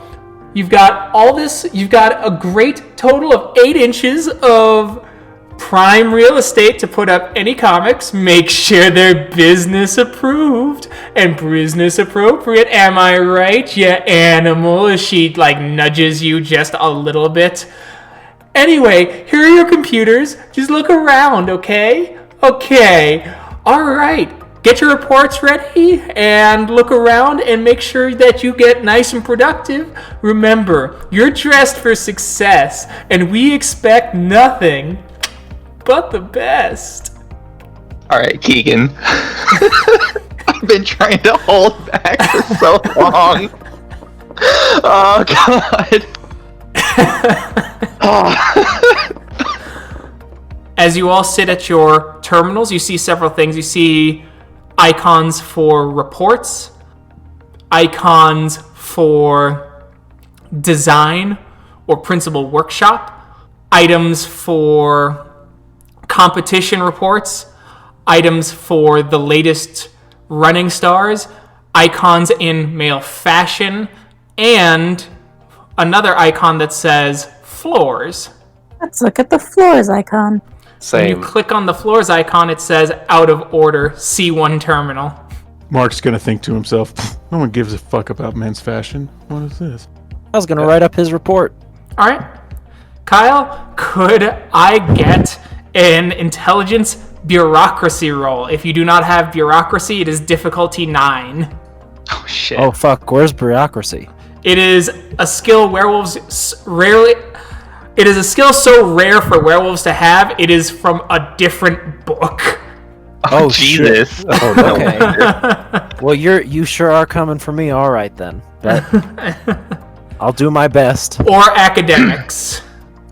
You've got all this. You've got a great total of 8 inches of prime real estate to put up any comics. Make sure they're business approved and business appropriate. Am I right, you animal? As she nudges you just a little bit. Anyway, here are your computers. Just look around, okay? Okay. All right. Get your reports ready and look around and make sure that you get nice and productive. Remember, you're dressed for success and we expect nothing but the best. All right, Keegan. I've been trying to hold back for so long. Oh, God. As you all sit at your terminals, you see several things. You see icons for reports, icons for design or principal workshop, items for competition reports, items for the latest running stars, icons in male fashion, and another icon that says floors. Let's look at the floors icon. When you Same. click on the floors icon, it says out of order, C1 terminal. Mark's gonna think to himself, no one gives a fuck about men's fashion. What is this? I was going to write up his report. All right. Kyle, could I get an intelligence bureaucracy roll? If you do not have bureaucracy, it is difficulty 9. Oh shit. Oh fuck, where's bureaucracy? It is a skill werewolves rarely... It is a skill so rare for werewolves to have, it is from a different book. Oh Jesus. Shit. Oh, okay. Well, you sure are coming for me. All right then. I'll do my best. Or academics.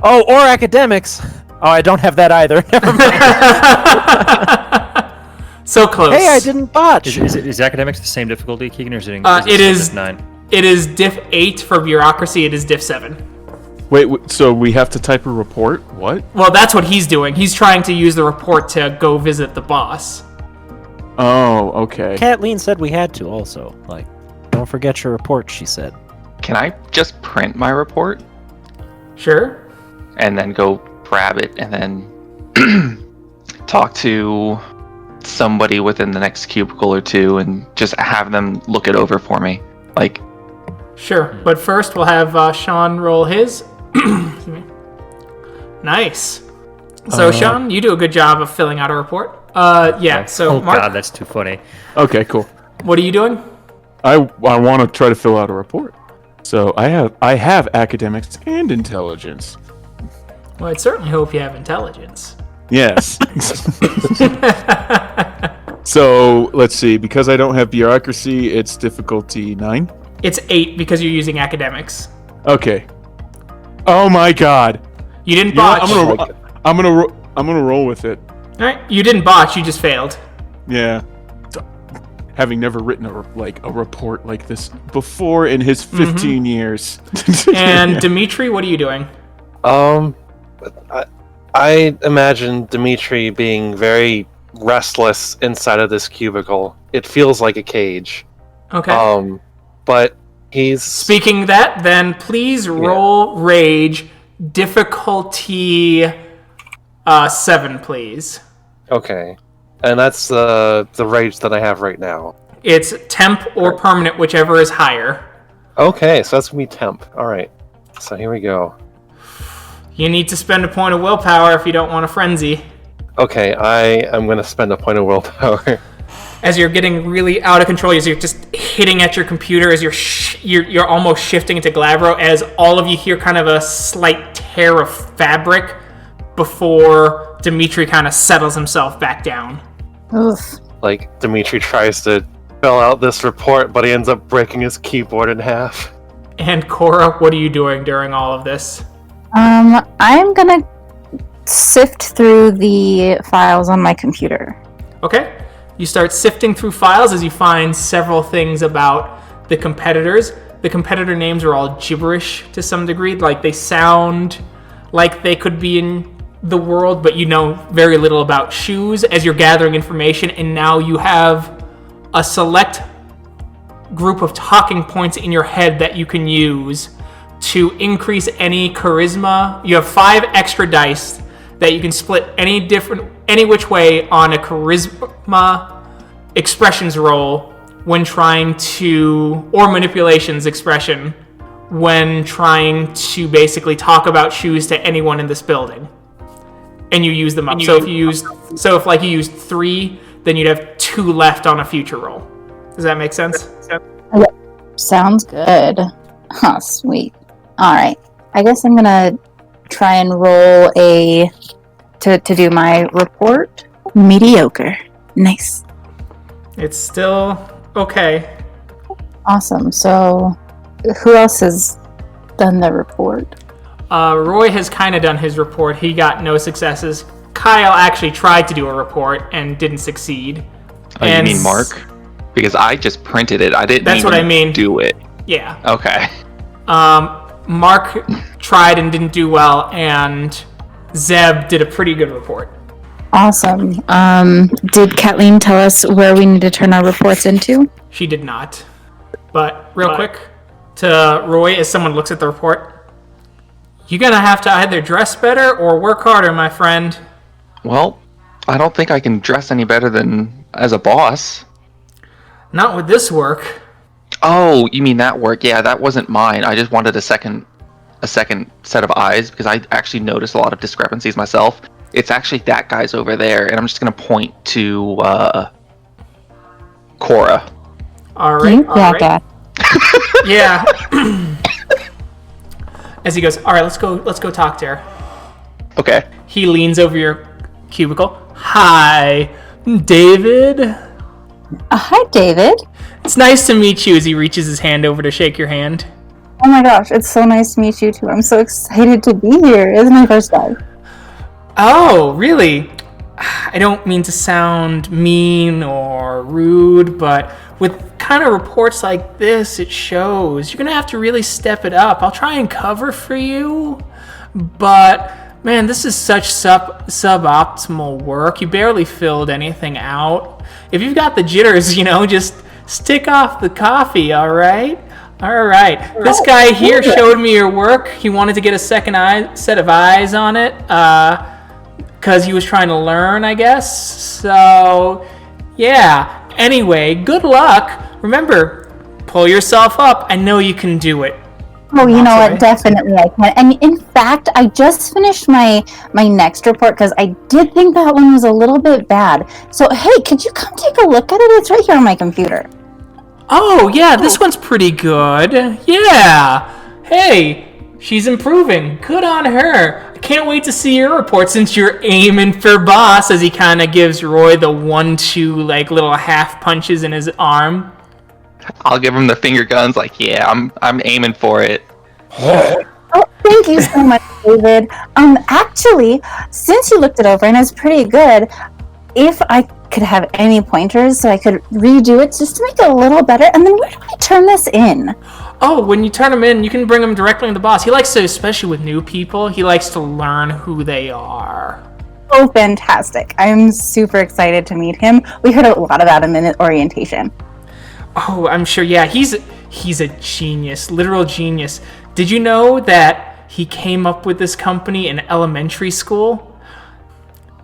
Oh, or academics. Oh, I don't have that either. Never mind. So close. Hey, I didn't botch. Is academics the same difficulty, Keegan, or is it? It is 9. It is diff 8 for bureaucracy. It is diff 7. Wait, so we have to type a report? What? Well, that's what he's doing. He's trying to use the report to go visit the boss. Oh, okay. Kathleen said we had to also. Like, don't forget your report, she said. Can I just print my report Sure. and then go grab it and then talk to somebody within the next cubicle or two and just have them look it over for me? Like, Sure. But first, we'll have Sean roll his. Excuse me. Nice. So, Sean, you do a good job of filling out a report. Yeah. So, Oh Mark, god, that's too funny. Okay, cool. what are you doing? I want to try to fill out a report. So I have academics and intelligence. Well, I'd certainly hope you have intelligence. Yes. So let's see. Because I don't have bureaucracy, it's difficulty 9. It's 8 because you're using academics. Okay. Oh my God. You didn't You know what? botch. I'm gonna roll with it. All right. You didn't botch. You just failed. Yeah. Having never written a report like this before in his 15 years. And Dimitri, what are you doing? I imagine Dimitri being very restless inside of this cubicle. It feels like a cage. Okay. But he's Speaking that, then please roll rage difficulty 7, please. okay, and that's the rage that I have right now. It's temp or permanent, whichever is higher. Okay, so that's gonna be temp. All right, so here we go. You need to spend a point of willpower if you don't want a frenzy. Okay, I am gonna spend a point of willpower. As you're getting really out of control, as you're just hitting at your computer, as you're almost shifting into Glabro, as all of you hear kind of a slight tear of fabric before Dimitri kind of settles himself back down. Oof. Like Dimitri tries to fill out this report, but he ends up breaking his keyboard in half. And Cora, what are you doing during all of this? I'm gonna sift through the files on my computer. Okay. You start sifting through files as you find several things about the competitors. The competitor names are all gibberish to some degree. Like, they sound like they could be in the world, but you know very little about shoes as you're gathering information. And now you have a select group of talking points in your head that you can use to increase any charisma. You have 5 extra dice that you can split any which way on a charisma expressions roll when trying to, or manipulations expression when trying to basically talk about shoes to anyone in this building. And you use them up. So if you used 3, then you'd have 2 left on a future roll. Does that make sense? Sounds good. Huh, sweet. Alright. I guess I'm gonna try and roll to do my report. Mediocre. Nice. It's still okay. Awesome. So, who else has done the report? Roy has kind of done his report. He got no successes. Kyle actually tried to do a report and didn't succeed. oh, you mean Mark? Because I just printed it. I didn't That's what I mean. do it. Yeah. Okay. Mark tried and didn't do well, and Zeb did a pretty good report. Awesome. Did Kathleen tell us where we need to turn our reports into? She did not. But real quick, to Roy, as someone looks at the report, you're going to have to either dress better or work harder, my friend. Well, I don't think I can dress any better than as a boss. Not with this work. Oh, you mean that work? Yeah, that wasn't mine. I just wanted a second a second set of eyes, because I actually noticed a lot of discrepancies myself. It's actually that guy's over there, and I'm just going to point to Cora. All right. Yeah. As he goes, all right, let's go talk to her. Okay. He leans over your cubicle. Hi, David. Hi, David. It's nice to meet you. As he reaches his hand over to shake your hand. Oh my gosh, it's so nice to meet you too. I'm so excited to be here. It's my first time. Oh, really? I don't mean to sound mean or rude, but with kind of reports like this, it shows. You're going to have to really step it up. I'll try and cover for you, but man, this is such suboptimal work. You barely filled anything out. If you've got the jitters, just stick off the coffee, all right? All right. This guy here showed me your work. He wanted to get a second set of eyes on it, because he was trying to learn, I guess. So, yeah. Anyway, good luck. Remember, pull yourself up. I know you can do it. Oh, you know what? Definitely I can. And in fact, I just finished my next report because I did think that one was a little bit bad. So, hey, could you come take a look at it? It's right here on my computer. Oh, yeah, this one's pretty good. Yeah. Hey, she's improving. Good on her. I can't wait to see your report since you're aiming for boss, as he kind of gives Roy the 1-2 little half punches in his arm. I'll give him the finger guns. Yeah, I'm aiming for it. Oh, thank you so much, David. Actually, since you looked it over and it's pretty good, if I could have any pointers so I could redo it just to make it a little better, and then where do I turn this in? Oh, when you turn him in, you can bring him directly to the boss. He likes to, especially with new people, he likes to learn who they are. Oh, fantastic. I'm super excited to meet him. We heard a lot about him in orientation. Oh, I'm sure, yeah. He's a genius, literal genius. Did you know that he came up with this company in elementary school?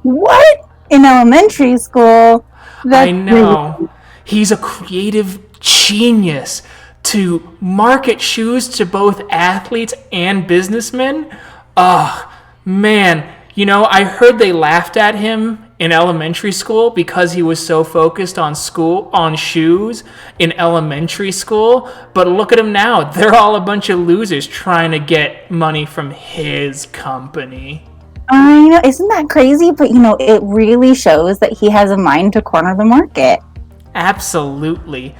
What? In elementary school? I know. He's a creative genius to market shoes to both athletes and businessmen. Oh, man. I heard they laughed at him in elementary school because he was so focused on shoes in elementary school. But look at him now. They're all a bunch of losers trying to get money from his company. I know, isn't that crazy? But it really shows that he has a mind to corner the market. Absolutely.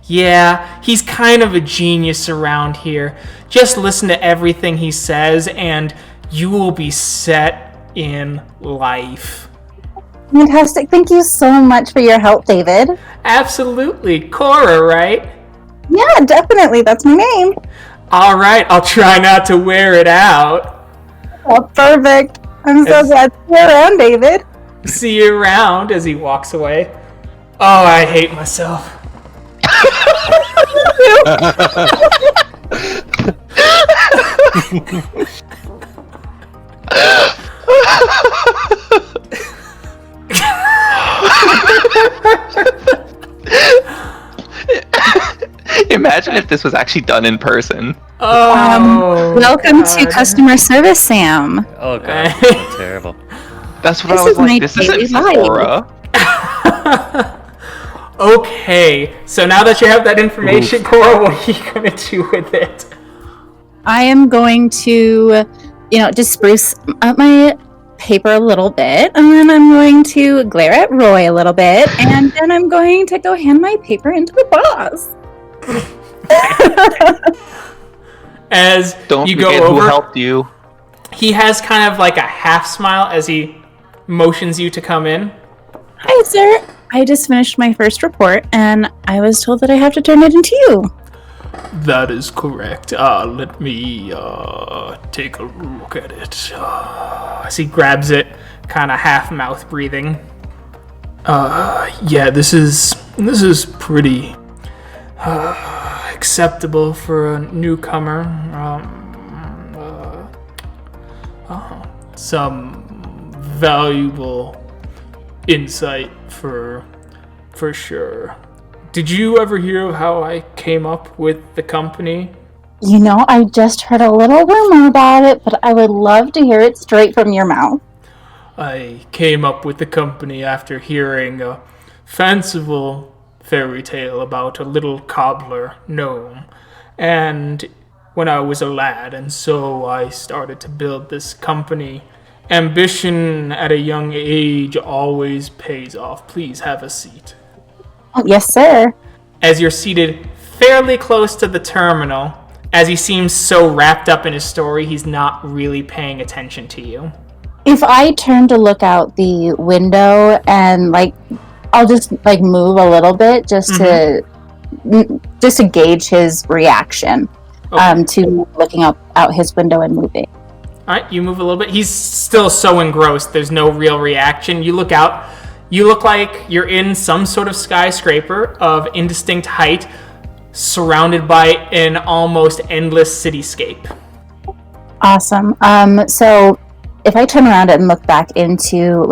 Yeah, he's kind of a genius around here. Just listen to everything he says and you will be set in life. Fantastic. Thank you so much for your help, David. Absolutely. Cora, right? Yeah, definitely. That's my name. All right, I'll try not to wear it out. Oh, perfect. I'm so glad to see you around, David. See you around, as he walks away. Oh, I hate myself. Imagine if this was actually done in person. Oh, welcome to customer service, Sam. Oh god, that's terrible. That's what I was like. This isn't Cora. Okay, so now that you have that information, Cora, what are you going to do with it? I am going to, just spruce up my paper a little bit, and then I'm going to glare at Roy a little bit, and then I'm going to go hand my paper into the boss. As Don't you forget go over, who helped you. He has kind of like a half smile as he motions you to come in. Hi, sir. I just finished my first report, and I was told that I have to turn it into you. That is correct. Let me take a look at it. As he grabs it, kind of half mouth breathing. Yeah, this is pretty acceptable for a newcomer. Some valuable insight for sure. Did you ever hear of how I came up with the company? I just heard a little rumor about it, but I would love to hear it straight from your mouth. I came up with the company after hearing a fanciful fairy tale about a little cobbler gnome, and when I was a lad, and so I started to build this company. Ambition at a young age always pays off. Please have a seat. Oh, yes, sir. As you're seated fairly close to the terminal, as he seems so wrapped up in his story, he's not really paying attention to you. If I turn to look out the window and I'll just move a little bit just to gauge his reaction to looking out his window and moving. All right, you move a little bit. He's still so engrossed. There's no real reaction. You look out. You look like you're in some sort of skyscraper of indistinct height, surrounded by an almost endless cityscape. Awesome. So if I turn around and look back into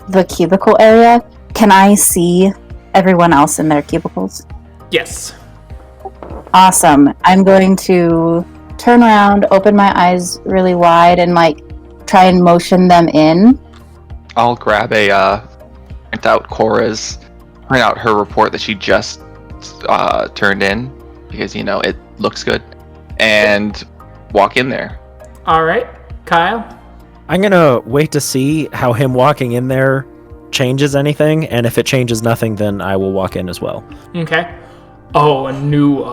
the cubicle area, can I see everyone else in their cubicles? Yes. Awesome. I'm going to turn around, open my eyes really wide, and try and motion them in. I'll grab print out her report that she just turned in, because it looks good, and walk in there. All right, Kyle. I'm gonna wait to see how him walking in there changes anything, and if it changes nothing, then I will walk in as well. Okay. Oh, a new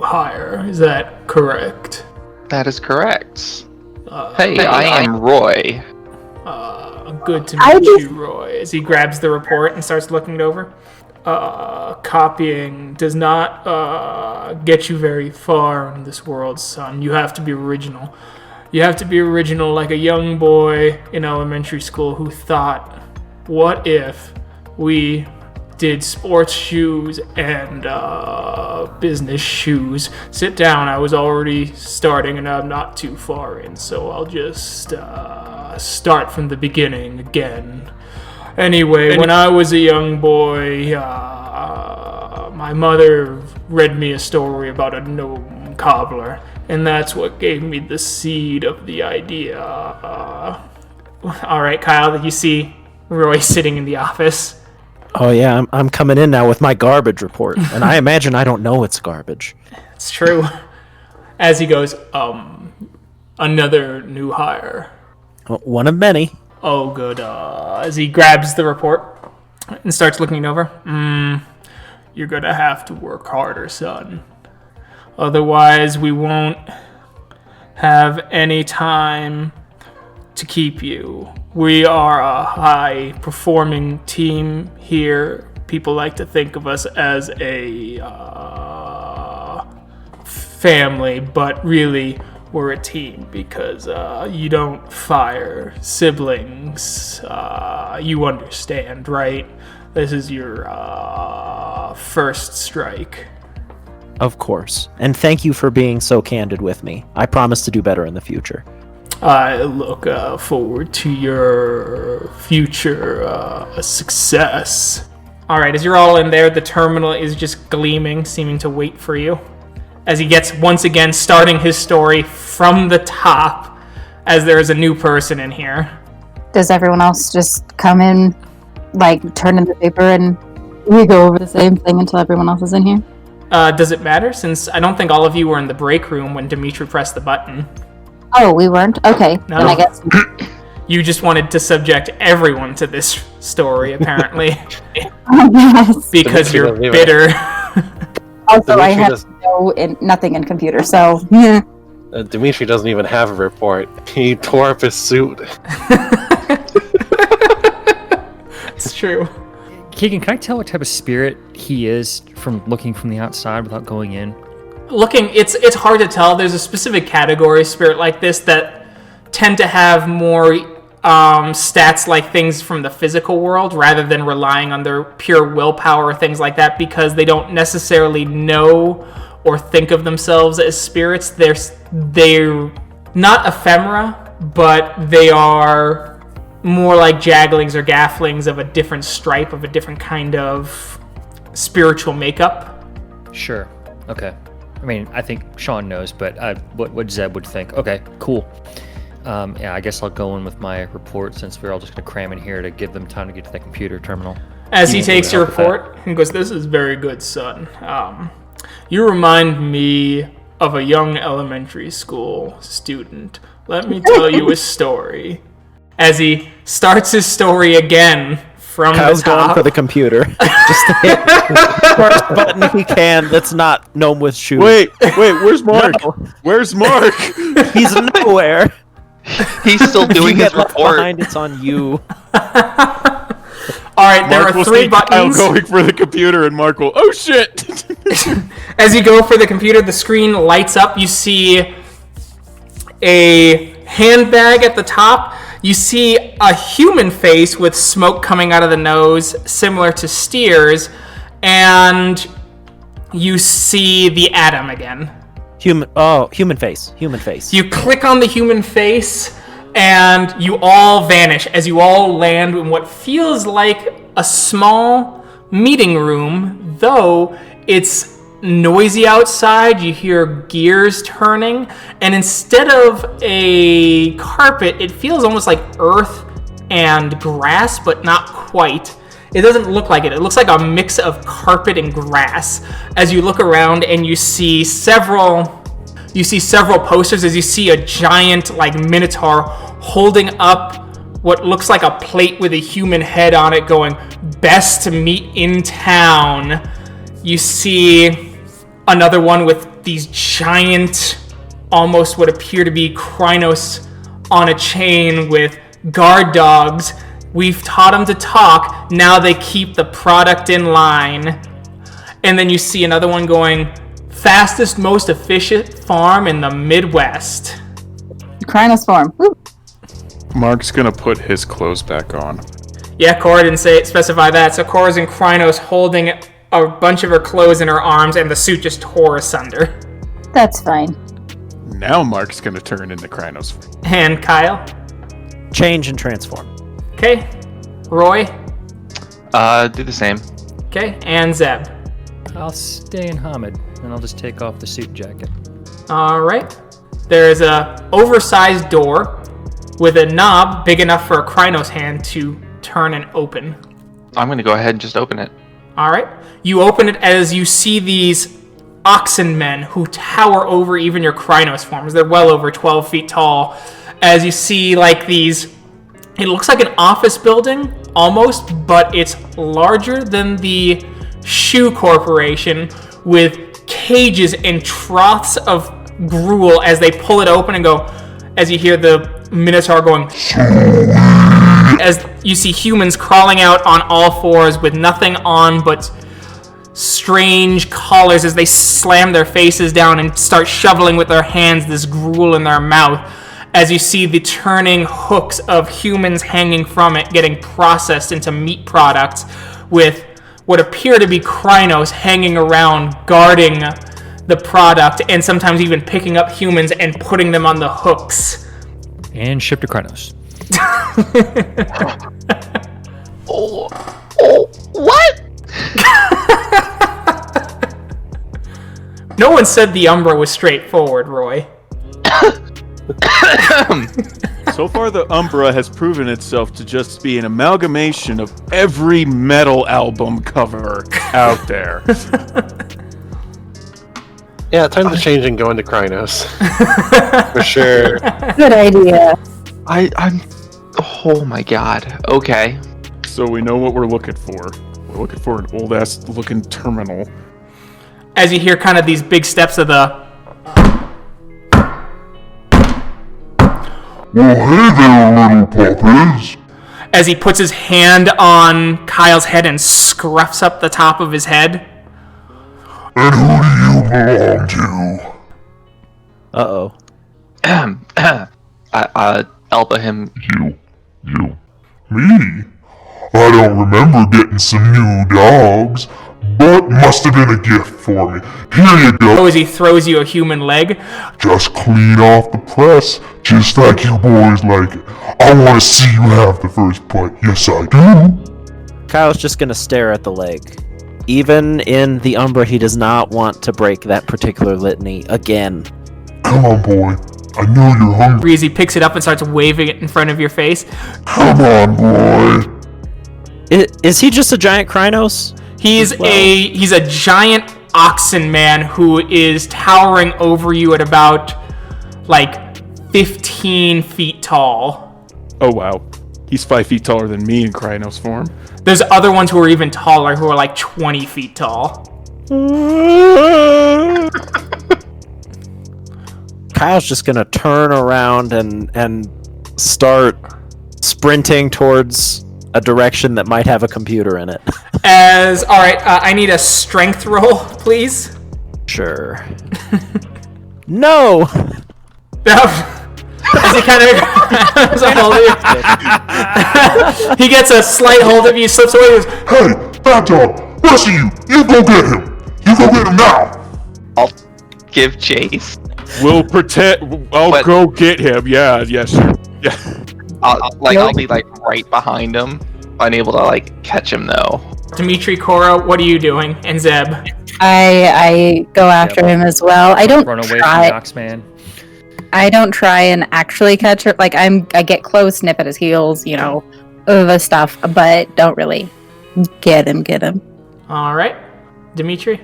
hire. Is that correct? That is correct. Hey, I am Roy. Good to meet you, Roy. As he grabs the report and starts looking it over. Copying does not get you very far in this world, son. You have to be original. You have to be original like a young boy in elementary school who thought, what if we did sports shoes and business shoes? Sit down. I was already starting and I'm not too far in, so I'll just start from the beginning again. Anyway, when I was a young boy, my mother read me a story about a gnome cobbler, and that's what gave me the seed of the idea. All right, Kyle, you see Roy sitting in the office. Oh yeah, I'm coming in now with my garbage report, and I imagine I don't know it's garbage. It's true. As he goes, another new hire. One of many. Oh, good. As he grabs the report and starts looking it over. You're gonna have to work harder, son. Otherwise, we won't have any time to keep you. We are a high-performing team here. People like to think of us as a family, but really we're a team because you don't fire siblings. You understand, right? This is your first strike. Of course. And thank you for being so candid with me. I promise to do better in the future. I look forward to your future success. All right, as you're all in there, the terminal is just gleaming, seeming to wait for you. As he gets, once again, starting his story from the top, as there is a new person in here. Does everyone else just come in, turn in the paper, and we go over the same thing until everyone else is in here? Does it matter? Since I don't think all of you were in the break room when Dimitri pressed the button. Oh, we weren't? Okay, No. then I guess. You just wanted to subject everyone to this story, apparently. Oh, yes. Because Dimitri you're doesn't even- bitter. Also, I Dimitri have nothing in computer, so. Dimitri doesn't even have a report. He tore up his suit. It's true. Keegan, can I tell what type of spirit he is from looking from the outside without going in? Looking, it's hard to tell. There's a specific category of spirit like this that tend to have more stats like things from the physical world rather than relying on their pure willpower or things like that, because they don't necessarily know or think of themselves as spirits. They're not ephemera, but they are more like jagglings or gafflings of a different stripe, of a different kind of spiritual makeup. Sure. Okay. I mean, I think Sean knows, but what Zeb would think. Okay, cool. Yeah, I guess I'll go in with my report since we're all just going to cram in here to give them time to get to the computer terminal. As he takes your report, he goes, "This is very good, son. You remind me of a young elementary school student. Let me tell you a story." As he starts his story again from Kyle's the top. going for the computer. Just hit the first button he can that's not gnome with shoes. Wait, where's Mark? No. Where's Mark? He's nowhere. He's still If doing you his get left report. behind, it's on you. All right, there Mark are will 3 see Kyle buttons. going for the computer, and Mark will, oh shit! As you go for the computer, the screen lights up. You see a handbag at the top. You see a human face with smoke coming out of the nose, similar to Steer's, and you see the Atom again. Human face. You click on the human face, and you all vanish as you all land in what feels like a small meeting room, though it's noisy outside. You hear gears turning, and instead of a carpet, it feels almost like earth and grass, but not quite. It doesn't look like it. It looks like a mix of carpet and grass. As you look around and you see several posters, as you see a giant minotaur holding up what looks like a plate with a human head on it going, "Best meat in town." You see another one with these giant, almost what appear to be Krynos on a chain with guard dogs. "We've taught them to talk, now they keep the product in line." And then you see another one going, "Fastest, most efficient farm in the Midwest." Krynos form. Woo. Mark's gonna put his clothes back on. Yeah, Cora didn't specify that. So Cora's in Krynos holding a bunch of her clothes in her arms, and the suit just tore asunder. That's fine. Now Mark's gonna turn into Krynos. And Kyle? Change and transform. Okay. Roy? Do the same. Okay. And Zeb? I'll stay in Hamid, and I'll just take off the suit jacket. All right. There is a oversized door with a knob big enough for a Krynos hand to turn and open. I'm going to go ahead and just open it. All right. You open it as you see these oxen men who tower over even your Krynos forms. They're well over 12 feet tall. As you see these, it looks like an office building almost, but it's larger than the Shoe Corporation with cages and troughs of gruel as they pull it open and go, as you hear the Minotaur going, as you see humans crawling out on all fours with nothing on but strange collars as they slam their faces down and start shoveling with their hands this gruel in their mouth. As you see the turning hooks of humans hanging from it getting processed into meat products with what appear to be Krynos hanging around guarding the product and sometimes even picking up humans and putting them on the hooks. And ship to Krynos. What? No one said the Umbra was straightforward, Roy. So far, the Umbra has proven itself to just be an amalgamation of every metal album cover out there. Yeah, time to change and go into Krynos. For sure. Good idea. I'm. Oh my god. Okay. So we know what we're looking for. We're looking for an old-ass looking terminal. As you hear kind of these big steps of the... Well, hey there, little puppies. As he puts his hand on Kyle's head and scruffs up the top of his head. And who do you belong to? Uh-oh. I Elba him. You. Me? I don't remember getting some new dogs, but must have been a gift for me. Here you go. As he throws you a human leg. Just clean off the press, just like you boys like it. I want to see you have the first bite. Yes, I do. Kyle's just gonna stare at the leg. Even in the Umbra, he does not want to break that particular litany again. Come on, boy. I know you're hungry. Breezy picks it up and starts waving it in front of your face. Come on, boy. Is he just a giant Krynos? He's a giant oxen man who is towering over you at about like 15 feet tall. Oh wow, he's 5 feet taller than me in Krynos form. There's other ones who are even taller who are like 20 feet tall. Kyle's just gonna turn around and start sprinting towards a direction that might have a computer in it. Alright, I need a strength roll, please. Sure. No! As he kind of grabs a hold of you. He gets a slight hold of you, slips away, and goes, Hey, Bad Dog, rest of you, you go get him. You go get him now. I'll give chase. We'll pretend. I'll go get him. Yeah, sure. Yeah. I'll be like right behind him, unable to like catch him though. Dimitri, Cora, what are you doing? And Zeb. I go after him as well. I don't Run away try. from the Oxman. I don't try and actually catch her. Like I get close, snip at his heels, the stuff, but don't really get him. Alright. Dimitri?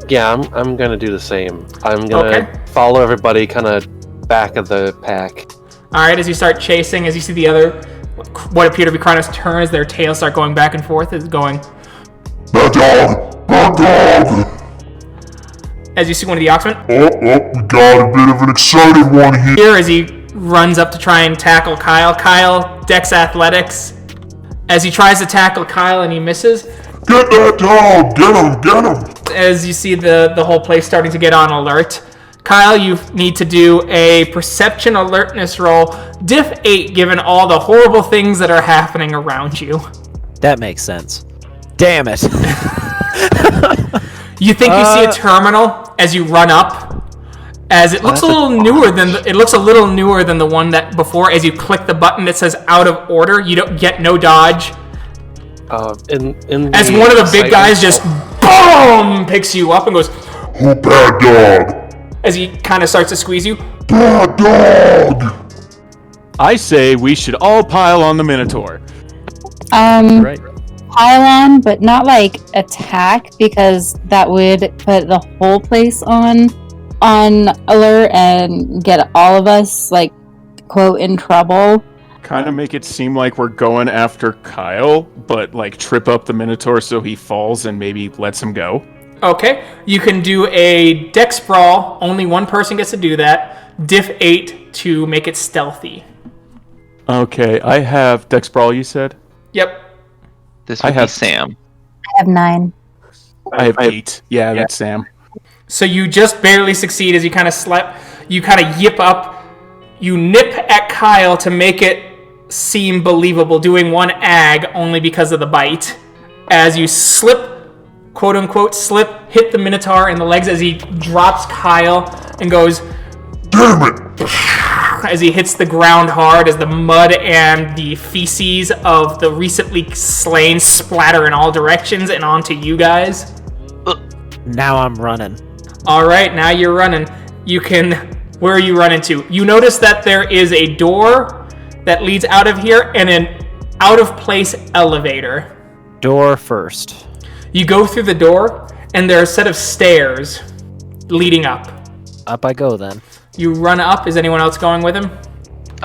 Yeah, I'm gonna do the same. I'm gonna follow everybody kind of back of the pack. Alright, as you start chasing, as you see the other, what appear to be Krynos turn as their tails start going back and forth, is going, Bad Dog! Bad Dog! as you see one of the Oxmen, We got a bit of an excited one here. here as he runs up to try and tackle Kyle. Kyle, Dex Athletics. As he tries to tackle Kyle and he misses, Get that dog! Get him! as you see the whole place starting to get on alert. Kyle, you need to do a perception alertness roll, diff 8, given all the horrible things that are happening around you. That makes sense. Damn it. You think you see a terminal as you run up, as it looks a little newer than the one that before. As you click the button that says out of order, you don't get no dodge. As one of the big guys just boom picks you up and goes, Oh, Bad Dog! as he kind of starts to squeeze you. Bad Dog! I say we should all pile on the Minotaur. Right. Pile on, but not like attack, because that would put the whole place on alert and get all of us like quote in trouble. Kind of make it seem like we're going after Kyle, but like trip up the Minotaur so he falls and maybe lets him go. Okay, you can do a dex brawl. Only one person gets to do that. Diff 8 to make it stealthy. Okay, I have Dex Brawl, you said? Yep. This would be Sam. I have 9. I have 8. Yeah, that's Sam. So you just barely succeed as you kind of yip up. You nip at Kyle to make it seem believable, doing one ag only because of the bite. As you slip, quote unquote, hit the Minotaur in the legs as he drops Kyle and goes, Damn it! as he hits the ground hard, as the mud and the feces of the recently slain splatter in all directions and onto you guys. Now I'm running. Alright, now you're running. Where are you running to? You notice that there is a door that leads out of here and an out-of-place elevator. Door first. You go through the door, and there are a set of stairs leading up. Up I go then. You run up. Is anyone else going with him?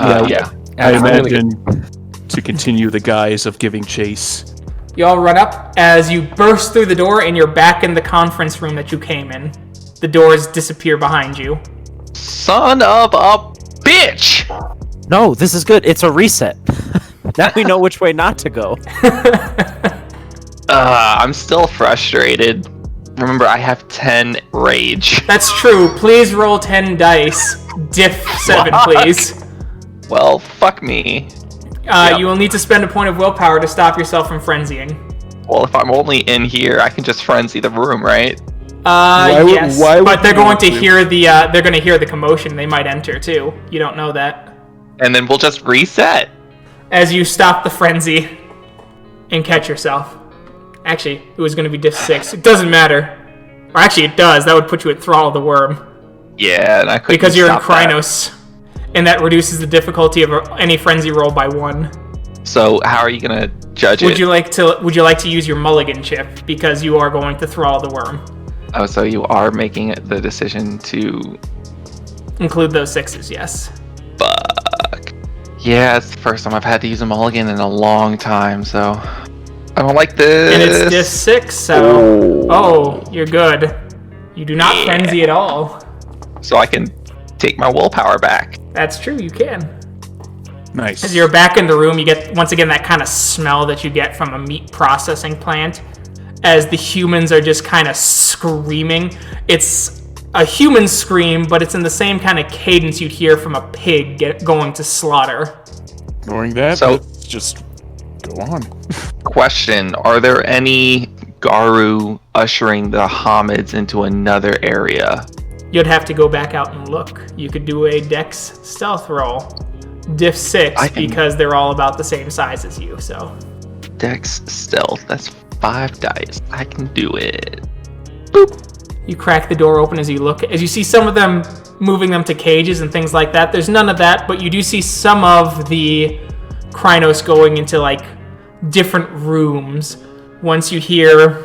Yeah. I imagine to continue the guise of giving chase. You all run up. As you burst through the door, and you're back in the conference room that you came in. The doors disappear behind you. Son of a bitch! No, this is good. It's a reset. Now we know which way not to go. I'm still frustrated. Remember, I have 10 rage. That's true. Please roll 10 dice. Diff 7, please. Well, fuck me. You will need to spend a point of willpower to stop yourself from frenzying. Well, if I'm only in here, I can just frenzy the room, right? Yes. why would but they're you going want to to? hear they're going to hear the commotion. They might enter too. You don't know that. And then we'll just reset. As you stop the frenzy and catch yourself. Actually, it was going to be diff 6. It doesn't matter. Or actually, it does. That would put you at Thrall of the Worm. Yeah, and I couldn't Because you're in stop that. Krynos. And that reduces the difficulty of any frenzy roll by 1. So how are you gonna judge Would it? you like to use your mulligan chip because you are going to Thrall the Worm? Oh, so you are making the decision to... Include those 6s, yes. Fuck. Yeah, it's the first time I've had to use a mulligan in a long time, so... I don't like this. And it's diff 6, so... Oh, you're good. You do not frenzy at all. So I can take my willpower back. That's true, you can. Nice. As you're back in the room, you get, once again, that kind of smell that you get from a meat processing plant. As the humans are just kind of screaming. It's a human scream, but it's in the same kind of cadence you'd hear from a pig going to slaughter. Ignoring that, So- let's just go on. Question, are there any Garu ushering the Hamids into another area? You'd have to go back out and look. You could do a Dex stealth roll. Diff 6, I can- because they're all about the same size as you, so... Dex stealth, that's 5 dice. I can do it. You crack the door open as you look. As you see some of them moving them to cages and things like that. There's none of that, but you do see some of the Krynos going into, like, different rooms. Once you hear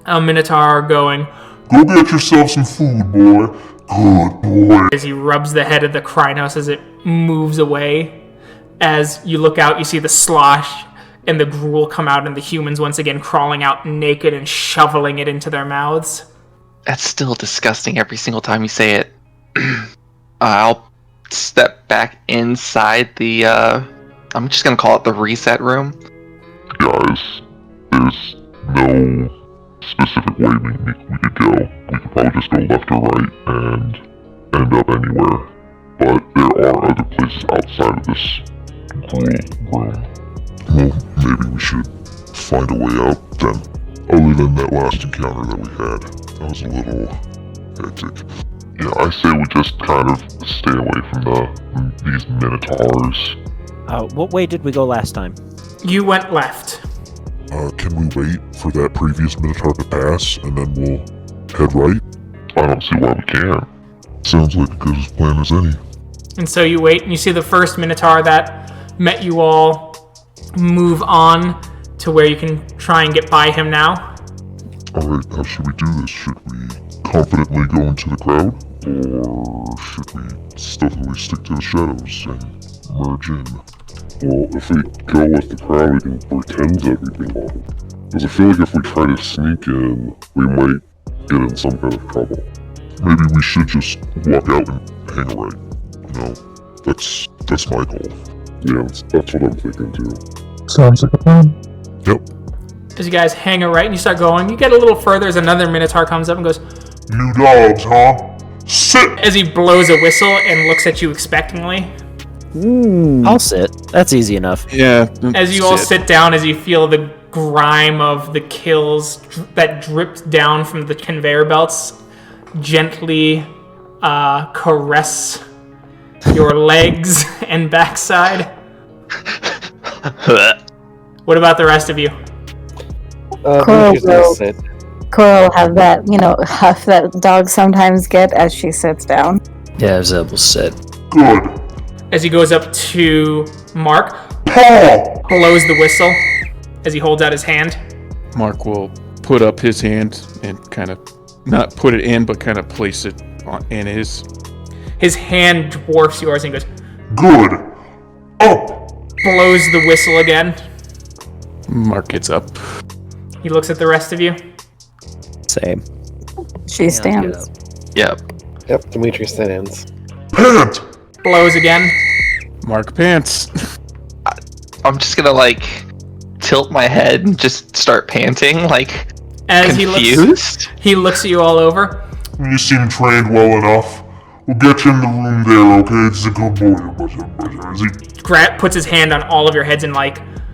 a Minotaur going, Go get yourself some food, boy. Good boy. as he rubs the head of the Krynos as it moves away. As you look out, you see the slosh and the gruel come out, and the humans once again crawling out naked and shoveling it into their mouths. That's still disgusting every single time you say it. I'll step back inside the, I'm just gonna call it the reset room. Guys, there's no specific way we could go. We could probably just go left or right and end up anywhere. But there are other places outside of this gruel room. Well, maybe we should find a way out then. Other than that last encounter that we had. That was a little hectic. Yeah, I say we just kind of stay away from these minotaurs. What way did we go last time? You went left. Can we wait for that previous minotaur to pass and then we'll head right? I don't see why we can't. Sounds like a good plan as any. And so you wait, and you see the first Minotaur that met you all move on to where you can try and get by him now. Alright, how should we do this? Should we confidently go into the crowd? Or should we stealthily stick to the shadows and merge in? Well, if we go with the crowd, we can pretend everything on. Because I feel like if we try to sneak in, we might get in some kind of trouble. Maybe we should just walk out and hang a right. You know, that's my goal. Yeah, that's what I'm thinking too. Sounds like a plan. Yep. As you guys hang a right and you start going, you get a little further as another Minotaur comes up and goes, New dogs, huh? Sit! as he blows a whistle and looks at you expectingly. I'll sit. That's easy enough. Yeah. As you all sit down, as you feel the grime of the kills that drips down from the conveyor belts gently caress your legs and backside. What about the rest of you? Cora Dimitri's gonna will- sit. Cora will have that, huff that dogs sometimes get as she sits down. Yeah, Zeb will sit. Good. As he goes up to Mark, Paw! blows the whistle as he holds out his hand. Mark will put up his hand and kind of not put it in, but kind of place it in his. His hand dwarfs yours and he goes, Good. Up! blows the whistle again. Mark gets up. He looks at the rest of you. Same. She stands. Yep. Yep, Dimitri stands. Pant! Blows again. Mark pants. I'm just gonna tilt my head and just start panting, As confused. he looks at you all over. You seem trained well enough. We'll get you in the room there, okay? It's a good boy. As he Puts his hand on all of your heads and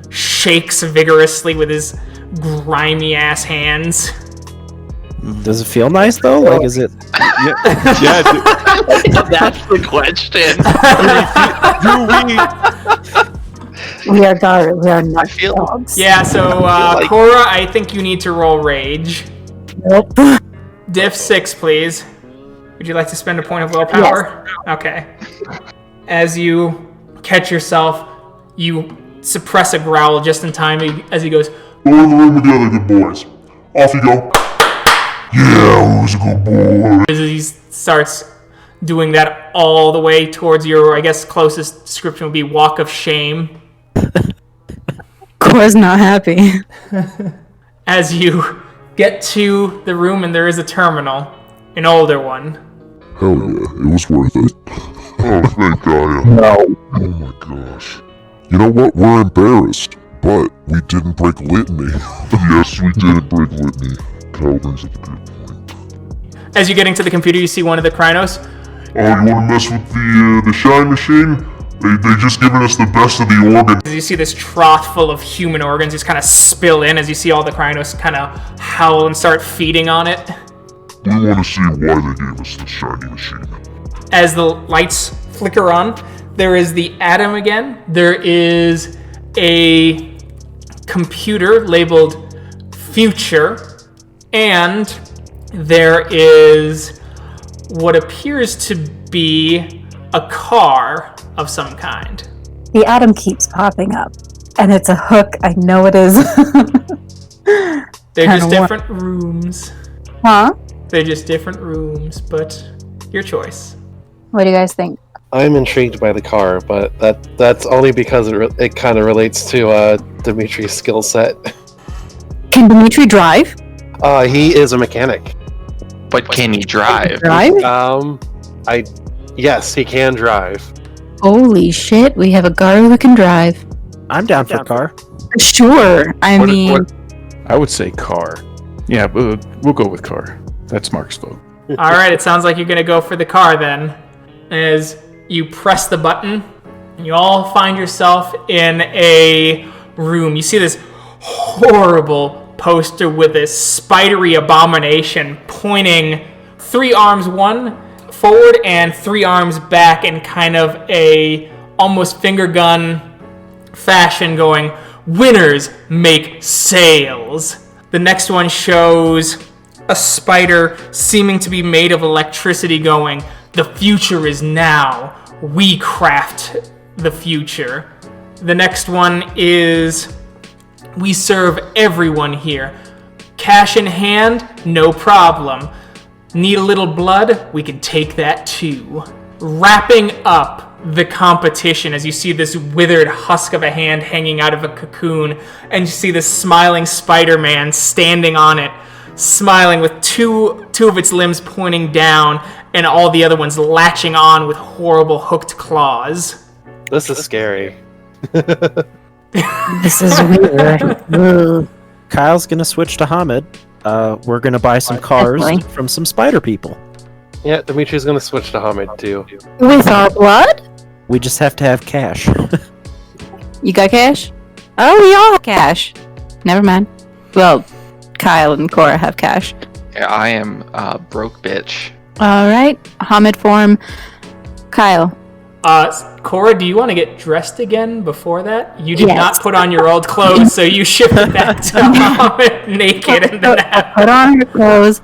shakes vigorously with his grimy ass hands. Does it feel nice though? Like, is it? Yeah. That's the question. We are guard. We are not feel- dogs. Yeah, so like- Cora, I think you need to roll rage. Nope. Diff 6, please. Would you like to spend a point of willpower? Yes. Okay. As you catch yourself, you suppress a growl just in time as he goes, Go in the room with the other good boys. Off you go. Yeah, who's a good boy? as he starts doing that all the way towards your, I guess, closest description would be walk of shame. Cora's not happy. As you get to the room and there is a terminal, an older one. Hell yeah, it was worth it. Oh, thank God. No. Oh my gosh. You know what? We're embarrassed, but we didn't break litany. Yes, we didn't break litany. Kyle brings up a good point. As you get into the computer, you see one of the Krynos. Oh, you want to mess with the shine machine? They just given us the best of the organs. As you see this trough full of human organs just kind of spill in as you see all the Krynos kind of howl and start feeding on it. We want to see why they gave us the shiny machine. As the lights flicker on, there is the Atom again. There is a computer labeled Future, and there is what appears to be a car of some kind. The Atom keeps popping up, and it's a hook. I know it is. They're just different rooms. Huh? They're just different rooms, but your choice. What do you guys think? I'm intrigued by the car, but that's only because it kind of relates to Dimitri's skill set. Can Dimitri drive? He is a mechanic. But can he drive? Yes, he can drive. Holy shit, we have a guard who can drive. I'm down for car. Sure. I mean, I would say car. Yeah, we'll go with car. That's Mark's vote. All right, it sounds like you're going to go for the car then. As you press the button, you all find yourself in a room. You see this horrible poster with this spidery abomination pointing 3 arms, one forward and 3 arms back in kind of a almost finger gun fashion going, winners make sales. The next one shows a spider seeming to be made of electricity going, the future is now. We craft the future. The next one is, we serve everyone here. Cash in hand, no problem. Need a little blood? We can take that too. Wrapping up the competition as you see this withered husk of a hand hanging out of a cocoon, and you see this smiling Spider-Man standing on it, smiling with two of its limbs pointing down and all the other ones latching on with horrible hooked claws. This is scary. this is weird. Kyle's gonna switch to Hamid. We're gonna buy some cars Definitely. from some spider people. Yeah, Dimitri's gonna switch to Hamid too. With our blood? We just have to have cash. You got cash? Oh, we all have cash. Never mind. Well, Kyle and Cora have cash. I am broke bitch. Alright, Hamid form. Kyle. Cora, do you want to get dressed again before that? You did Yes. not put on your old clothes, so you shifted back to Hamid naked and then Put on your clothes.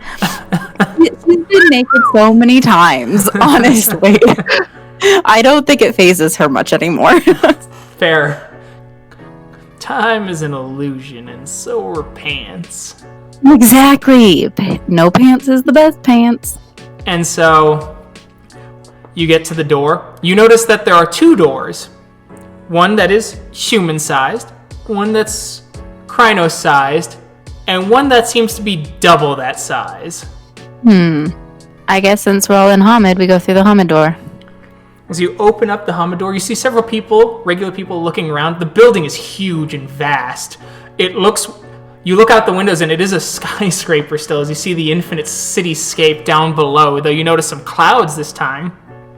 She's been naked so many times, honestly. I don't think it phases her much anymore. fair. Time is an illusion, and so are pants. Exactly. No pants is the best pants. And so you get to the door. You notice that there are 2 doors. One that is human-sized, one that's Krynos-sized, and one that seems to be double that size. I guess since we're all in Hamid, we go through the Hamid door. As you open up the Hamid door, you see several people, regular people, looking around. The building is huge and vast. You look out the windows and it is a skyscraper still, as you see the infinite cityscape down below, though you notice some clouds this time.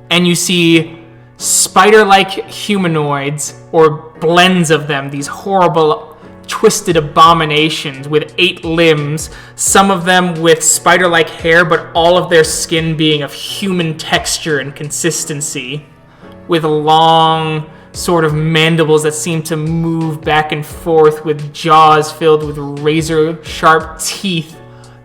And you see spider-like humanoids, or blends of them, these horrible, twisted abominations with 8 limbs, some of them with spider-like hair, but all of their skin being of human texture and consistency, with long, sort of mandibles that seem to move back and forth with jaws filled with razor-sharp teeth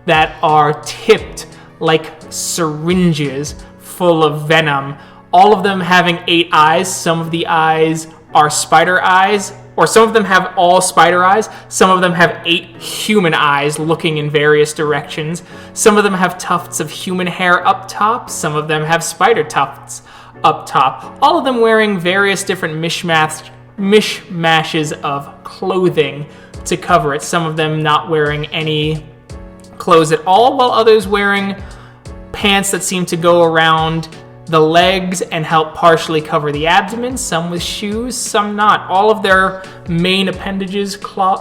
that are tipped like syringes full of venom. All of them having 8 eyes. Some of the eyes are spider eyes, or some of them have all spider eyes. Some of them have 8 human eyes looking in various directions. Some of them have tufts of human hair up top. Some of them have spider tufts up top. All of them wearing various different mishmashes of clothing to cover it. Some of them not wearing any clothes at all, while others wearing pants that seem to go around the legs and help partially cover the abdomen, some with shoes, some not. All of their main appendages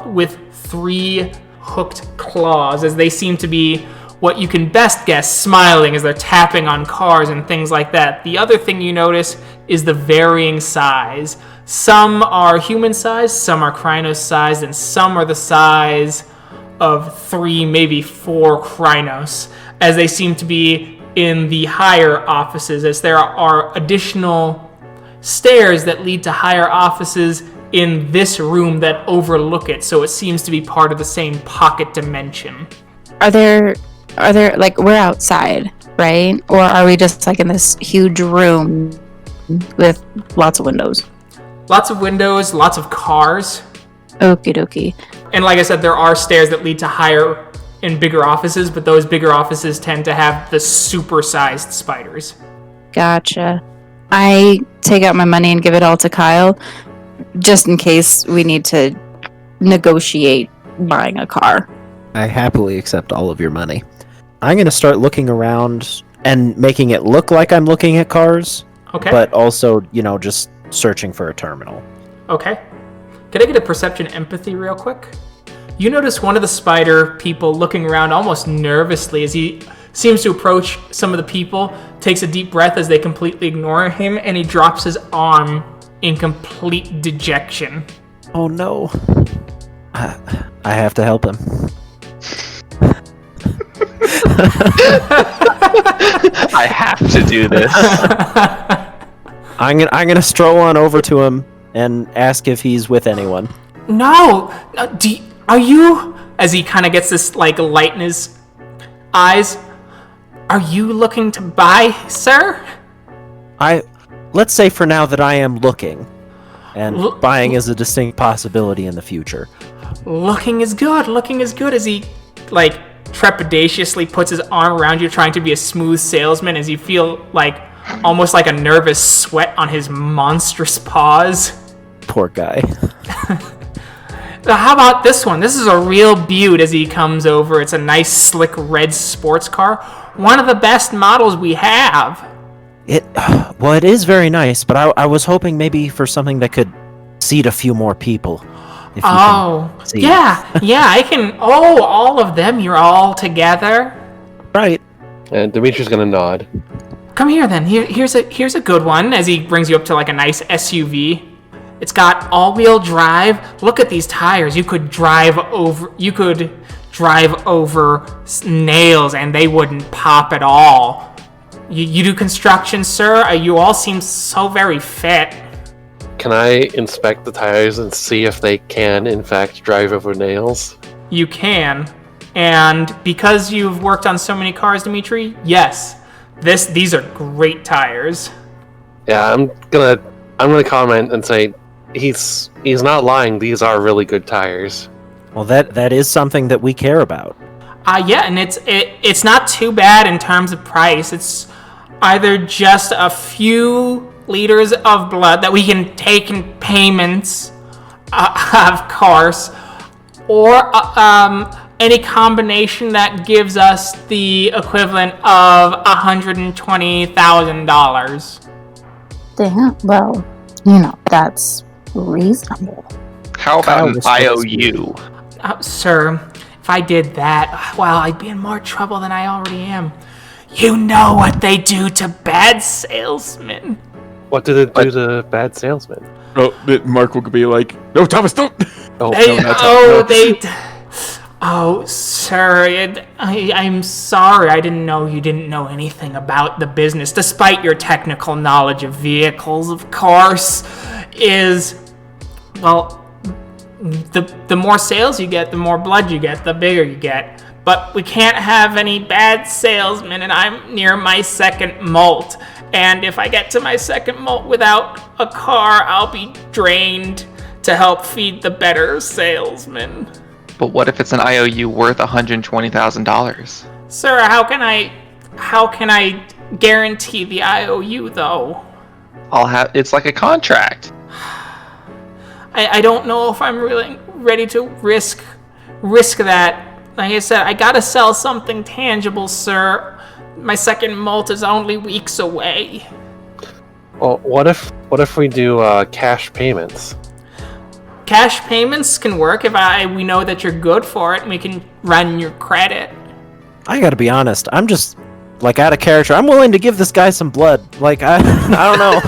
with 3 hooked claws, as they seem to be what you can best guess smiling as they're tapping on cars and things like that. The other thing you notice is the varying size. Some are human sized, some are Krynos sized, and some are the size of 3, maybe 4 Krynos, as they seem to be in the higher offices, as there are additional stairs that lead to higher offices in this room that overlook it, so it seems to be part of the same pocket dimension. Are there like, we're outside, right? Or are we just like in this huge room with lots of windows? Lots of windows, lots of cars. Okie dokie. And like I said, there are stairs that lead to higher and bigger offices, but those bigger offices tend to have the super-sized spiders. Gotcha. I take out my money and give it all to Kyle, just in case we need to negotiate buying a car. I happily accept all of your money. I'm going to start looking around and making it look like I'm looking at cars, Okay. but also, just searching for a terminal. Okay. Can I get a perception empathy real quick? You notice one of the spider people looking around almost nervously as he seems to approach some of the people, takes a deep breath as they completely ignore him, and he drops his arm in complete dejection. Oh no. I have to help him. I have to do this. I'm gonna stroll on over to him and ask if he's with anyone. No! Are you... As he kind of gets this, light in his eyes, are you looking to buy, sir? Let's say for now that I am looking, and buying is a distinct possibility in the future. Looking is good as he, trepidatiously puts his arm around you, trying to be a smooth salesman, as you feel, almost like a nervous sweat on his monstrous paws. Poor guy. How about this one? This is a real beaut as he comes over. It's a nice, slick red sports car. One of the best models we have. It is very nice, but I was hoping maybe for something that could seat a few more people. Yeah, I can. Oh, all of them. You're all together. Right. And Dimitri's gonna nod. Come here then. Here's a good one. As he brings you up to a nice SUV. It's got all-wheel drive. Look at these tires. You could drive over nails and they wouldn't pop at all. You do construction, sir? You all seem so very fit. Can I inspect the tires and see if they can, in fact, drive over nails? You can. And because you've worked on so many cars, Dimitri, yes. These are great tires. Yeah, I'm gonna comment and say he's not lying. These are really good tires. Well, that is something that we care about. Yeah, and it's not too bad in terms of price. It's either just a few liters of blood that we can take in payments, of course, or any combination that gives us the equivalent of $120,000. Damn, well, that's reasonable. How about an IOU? Sir, if I did that, well, I'd be in more trouble than I already am. You know what they do to bad salesmen. What did it do to bad salesmen? Oh, Mark will be like, "No, Thomas, don't." Oh, sir, I'm sorry. I didn't know you didn't know anything about the business, despite your technical knowledge of vehicles, of course. is, well, the more sales you get, the more blood you get, the bigger you get. But we can't have any bad salesmen, and I'm near my second molt. And if I get to my second molt without a car, I'll be drained to help feed the better salesmen. But what if it's an IOU worth $120,000? Sir, how can I guarantee the IOU though? It's like a contract. I don't know if I'm really ready to risk that. Like I said, I gotta sell something tangible, sir. My second molt is only weeks away. Well, what if we do cash payments? Cash payments can work if we know that you're good for it and we can run your credit. I gotta be honest, I'm just, like, out of character. I'm willing to give this guy some blood. Like, I don't know.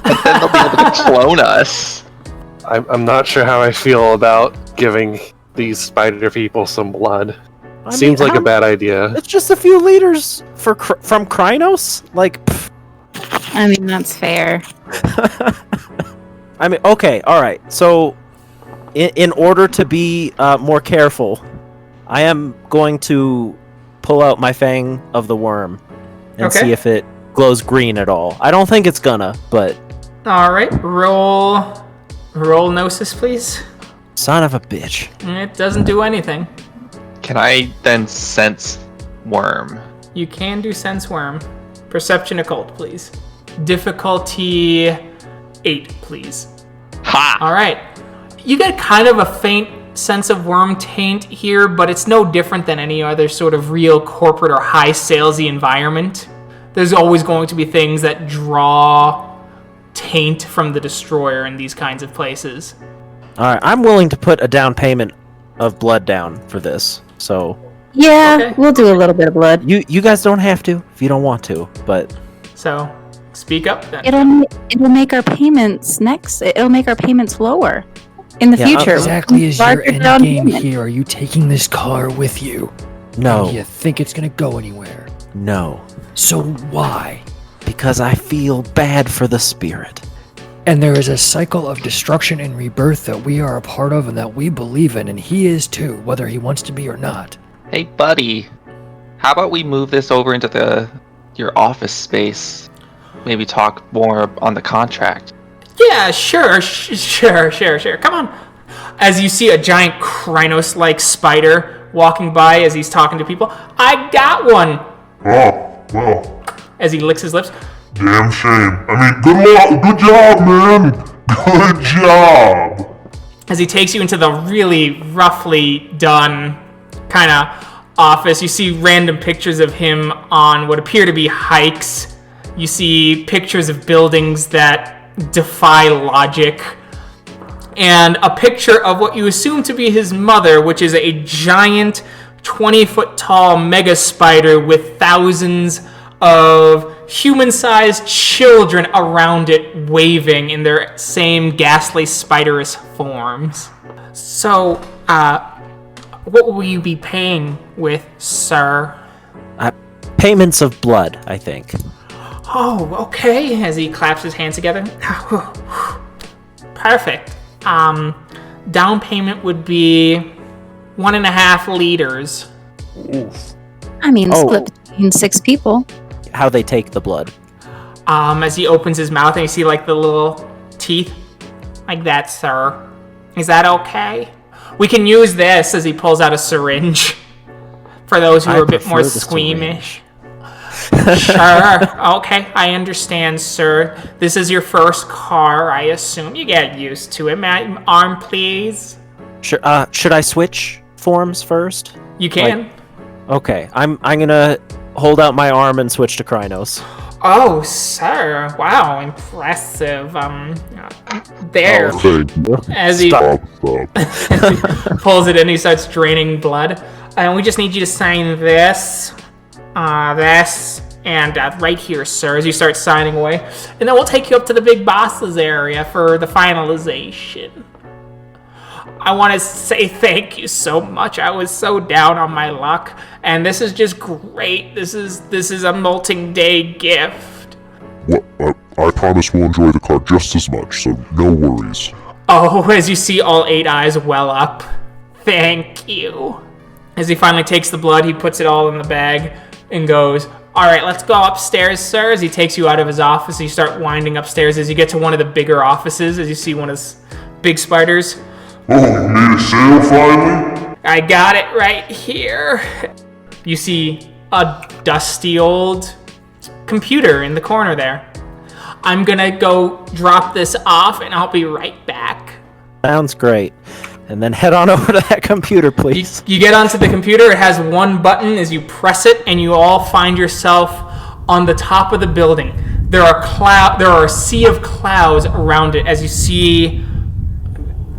But then they'll be able to clone us. I'm not sure how I feel about giving these spider people some blood. Seems like a bad idea. It's just a few liters from Krynos? Like, pfft. I mean, that's fair. I mean, okay, alright. So, in order to be more careful, I am going to pull out my Fang of the Worm and see if it glows green at all. I don't think it's gonna, but... Alright, roll Gnosis, please. Son of a bitch. It doesn't do anything. Can I then sense worm? You can do Sense Worm. Perception Occult, please. Difficulty 8, please. Ha! Alright. You get kind of a faint sense of worm taint here, but it's no different than any other sort of real corporate or high salesy environment. There's always going to be things that draw taint from the destroyer in these kinds of places. Alright, I'm willing to put a down payment of blood down for this, so... Yeah, we'll do a little bit of blood. You guys don't have to, if you don't want to, but... So, speak up then. It'll make our payments it'll make our payments lower in the future. Exactly is Larger your end down game payment. here. Are you taking this car with you? No. Do you think it's gonna go anywhere? No. So why? Because I feel bad for the spirit. And there is a cycle of destruction and rebirth that we are a part of and that we believe in, and he is too, whether he wants to be or not. Hey, buddy. How about we move this over into your office space? Maybe talk more on the contract. Yeah, sure. Come on. As you see a giant Krynos-like spider walking by as he's talking to people. I got one! Oh, well, As he licks his lips. damn shame. I mean, good job, man. Good job. As he takes you into the really roughly done kind of office, you see random pictures of him on what appear to be hikes. You see pictures of buildings that defy logic. And a picture of what you assume to be his mother, which is a giant 20-foot tall mega spider with thousands of human-sized children around it waving in their same ghastly spiderous forms. So, what will you be paying with, sir? Payments of blood, I think. Oh, okay, as he claps his hands together. Perfect. Down payment would be 1.5 liters. I mean, split between 6 people. How they take the blood. As he opens his mouth and you see like the little teeth. Like that, sir. Is that okay? We can use this as he pulls out a syringe. For those who are a bit more squeamish. Sure. Okay, I understand, sir. This is your first car, I assume. You get used to it. Arm, please. Should I switch forms first? You can. Okay, I'm gonna hold out my arm and switch to Krynos. Oh, sir. Wow, impressive. There. As he pulls it in, he starts draining blood. And we just need you to sign this, this, and right here, sir, as you start signing away. And then we'll take you up to the big boss's area for the finalization. I want to say thank you so much. I was so down on my luck, and this is just great. This is a molting day gift. What? I promise we'll enjoy the car just as much, so no worries. Oh, as you see all 8 eyes well up. Thank you. As he finally takes the blood, he puts it all in the bag and goes, all right, let's go upstairs, sir. As he takes you out of his office, you start winding upstairs as you get to one of the bigger offices, as you see one of his big spiders. Oh, you made a sale finally? I got it right here. You see a dusty old computer in the corner there. I'm gonna go drop this off and I'll be right back. Sounds great. And then head on over to that computer, please. You get onto the computer. It has one button. As you press it, and you all find yourself on the top of the building. There are a sea of clouds around it as you see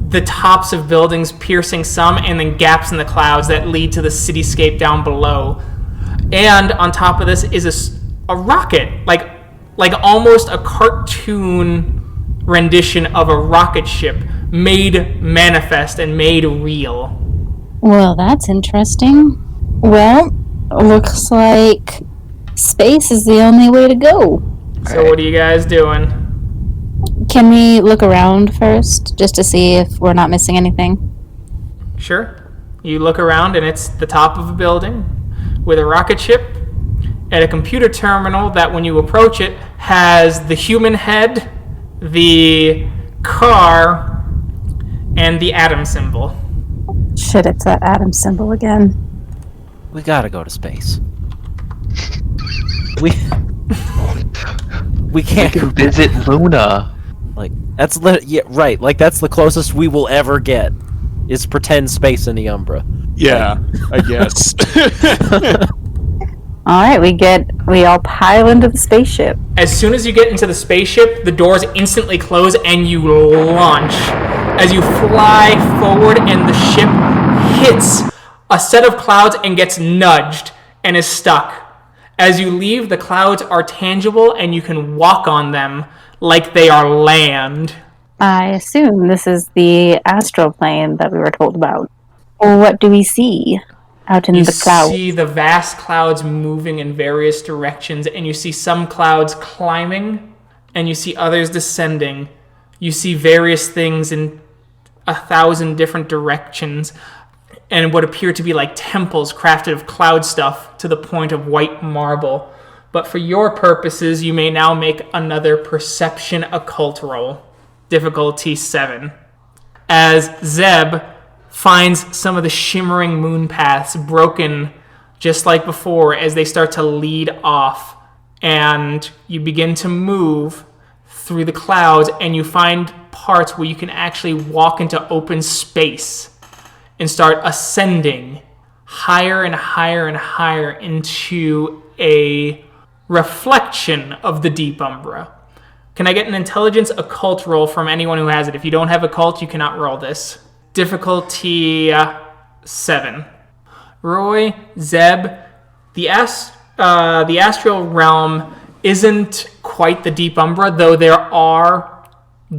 the tops of buildings piercing some, and then gaps in the clouds that lead to the cityscape down below. And on top of this is a rocket, like almost a cartoon rendition of a rocket ship made manifest and made real. Well, that's interesting. Well, looks like space is the only way to go. So what are you guys doing? Can we look around first, just to see if we're not missing anything? Sure. You look around and it's the top of a building with a rocket ship and a computer terminal that when you approach it has the human head, the car, and the atom symbol. Shit, it's that atom symbol again. We gotta go to space. We can't visit Luna. Like that's right. Like that's the closest we will ever get is pretend space in the Umbra. Yeah, I guess. Alright, we all pile into the spaceship. As soon as you get into the spaceship, the doors instantly close and you launch. As you fly forward and the ship hits a set of clouds and gets nudged and is stuck. As you leave, the clouds are tangible and you can walk on them like they are land. I assume this is the astral plane that we were told about. Or what do we see out in the clouds? You see the vast clouds moving in various directions, and you see some clouds climbing, and you see others descending. You see various things in 1,000 different directions, and what appear to be like temples crafted of cloud stuff to the point of white marble. But for your purposes, you may now make another perception occult roll. Difficulty 7. As Zeb finds some of the shimmering moon paths broken just like before as they start to lead off, and you begin to move through the clouds and you find parts where you can actually walk into open space and start ascending higher and higher and higher into a reflection of the deep Umbra. Can I get an intelligence occult roll from anyone who has it? If you don't have occult, you cannot roll this. Difficulty 7. Roy, Zeb, the astral realm isn't quite the deep Umbra, though there are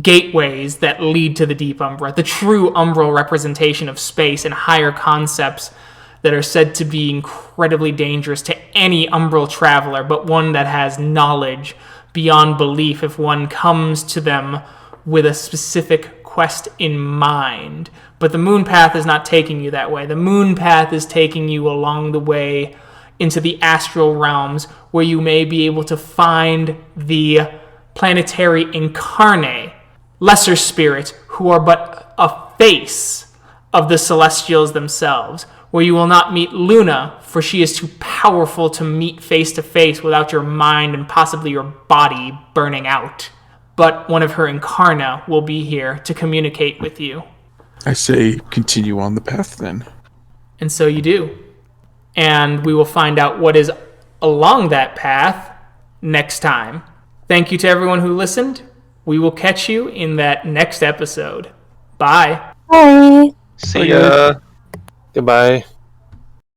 gateways that lead to the deep Umbra, the true umbral representation of space and higher concepts that are said to be incredibly dangerous to any umbral traveler, but one that has knowledge beyond belief if one comes to them with a specific quest in mind. But the moon path is not taking you that way. The moon path is taking you along the way into the astral realms, where you may be able to find the planetary incarnate, lesser spirits who are but a face of the celestials themselves, where you will not meet Luna, for she is too powerful to meet face to face without your mind and possibly your body burning out. But one of her incarna will be here to communicate with you. I say continue on the path then. And so you do. And we will find out what is along that path next time. Thank you to everyone who listened. We will catch you in that next episode. Bye. Bye. See ya. Goodbye.